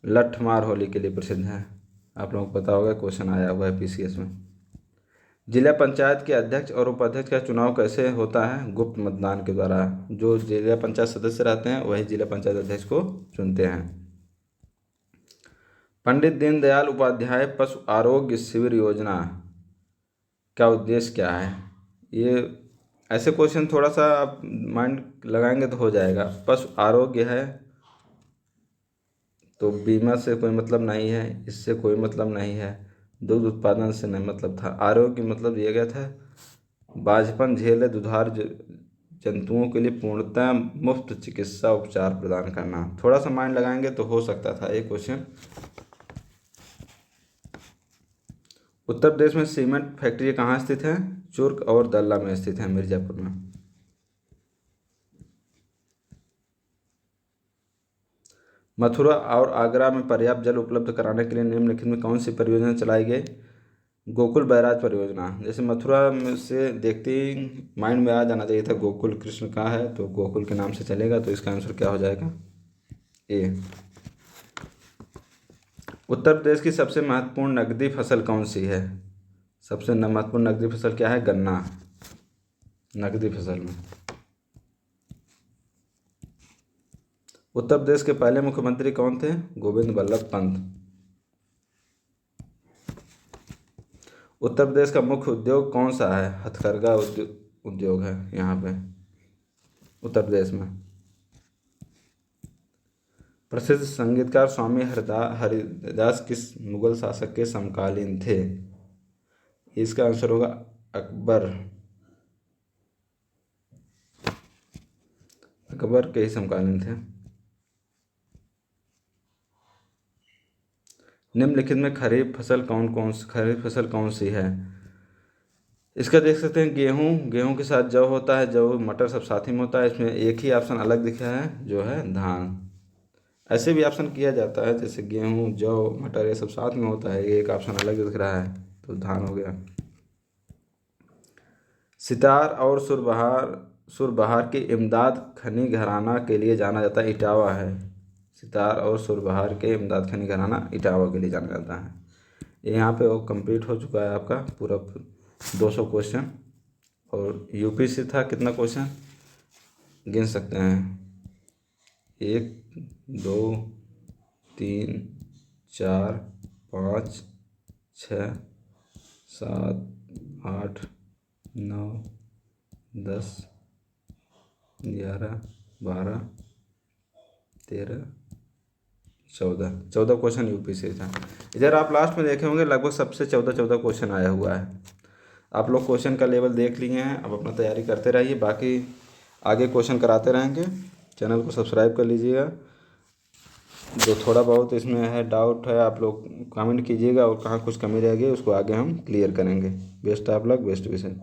लठमार होली के लिए प्रसिद्ध है। आप लोगों को पता होगा, क्वेश्चन आया हुआ है पीसीएस में। जिला पंचायत के अध्यक्ष और उपाध्यक्ष का चुनाव कैसे होता है? गुप्त मतदान के द्वारा। जो जिला पंचायत सदस्य रहते हैं वही जिला पंचायत अध्यक्ष को चुनते हैं। पंडित दीनदयाल उपाध्याय पशु आरोग्य शिविर योजना का उद्देश्य क्या है? ये ऐसे क्वेश्चन थोड़ा सा आप माइंड लगाएंगे तो हो जाएगा। पशु आरोग्य है तो बीमा से कोई मतलब नहीं है, इससे कोई मतलब नहीं है, दूध उत्पादन से नहीं मतलब था। आरोग्य मतलब दिया गया था बांझपन झेले दुधार जंतुओं के लिए पूर्णतः मुफ्त चिकित्सा उपचार प्रदान करना। थोड़ा सा माइंड लगाएंगे तो हो सकता था ये क्वेश्चन। उत्तर प्रदेश में सीमेंट फैक्ट्री कहाँ स्थित है? चुर्क और दल्ला में स्थित है, मिर्जापुर में। मथुरा और आगरा में पर्याप्त जल उपलब्ध कराने के लिए निम्नलिखित में कौन सी परियोजना चलाई गई? गोकुल बैराज परियोजना। जैसे मथुरा में से देखते ही माइंड में आ जाना चाहिए था गोकुल कृष्ण का है, तो गोकुल के नाम से चलेगा, तो इसका आंसर क्या हो जाएगा? ए। उत्तर प्रदेश की सबसे महत्वपूर्ण नकदी फसल कौन सी है? सबसे महत्वपूर्ण नकदी फसल क्या है? गन्ना। नकदी फसल में उत्तर प्रदेश के पहले मुख्यमंत्री कौन थे? गोविंद बल्लभ पंत। उत्तर प्रदेश का मुख्य उद्योग कौन सा है? हथकरघा उद्योग है यहाँ पे उत्तर प्रदेश में। प्रसिद्ध संगीतकार स्वामी हरिदास किस मुगल शासक के समकालीन थे? इसका आंसर होगा अकबर। अकबर के ही समकालीन थे। निम्नलिखित में खरीफ फसल कौन सी है? इसका देख सकते हैं गेहूं के साथ जौ होता है, जौ मटर सब साथ ही में होता है। इसमें एक ही ऑप्शन अलग दिखा है जो है धान। ऐसे भी ऑप्शन किया जाता है, जैसे गेहूं जौ मटर ये सब साथ में होता है, ये एक ऑप्शन अलग दिख रहा है तो धान हो गया। सितार और सुरबहार की इमदाद खनी घराना के लिए जाना जाता है, इटावा है। सितार और सुरबहार के इमदाद खनी घराना इटावा के लिए जाना जाता है। यहाँ पे वो कंप्लीट हो चुका है आपका पूरा 200 क्वेश्चन। और यूपी से था कितना क्वेश्चन गिन सकते हैं? 1 2 3 4 5 6 7 8 9 10 11 12 13 14 क्वेश्चन यूपी से था। इधर आप लास्ट में देखे होंगे लगभग सबसे 14 क्वेश्चन आया हुआ है। आप लोग क्वेश्चन का लेवल देख लिए हैं, अब अपना तैयारी करते रहिए, बाकी आगे क्वेश्चन कराते रहेंगे। चैनल को सब्सक्राइब कर लीजिएगा। जो थोड़ा बहुत इसमें है डाउट है आप लोग कमेंट कीजिएगा, और कहाँ कुछ कमी रह गई उसको आगे हम क्लियर करेंगे। Best of luck, best wishes.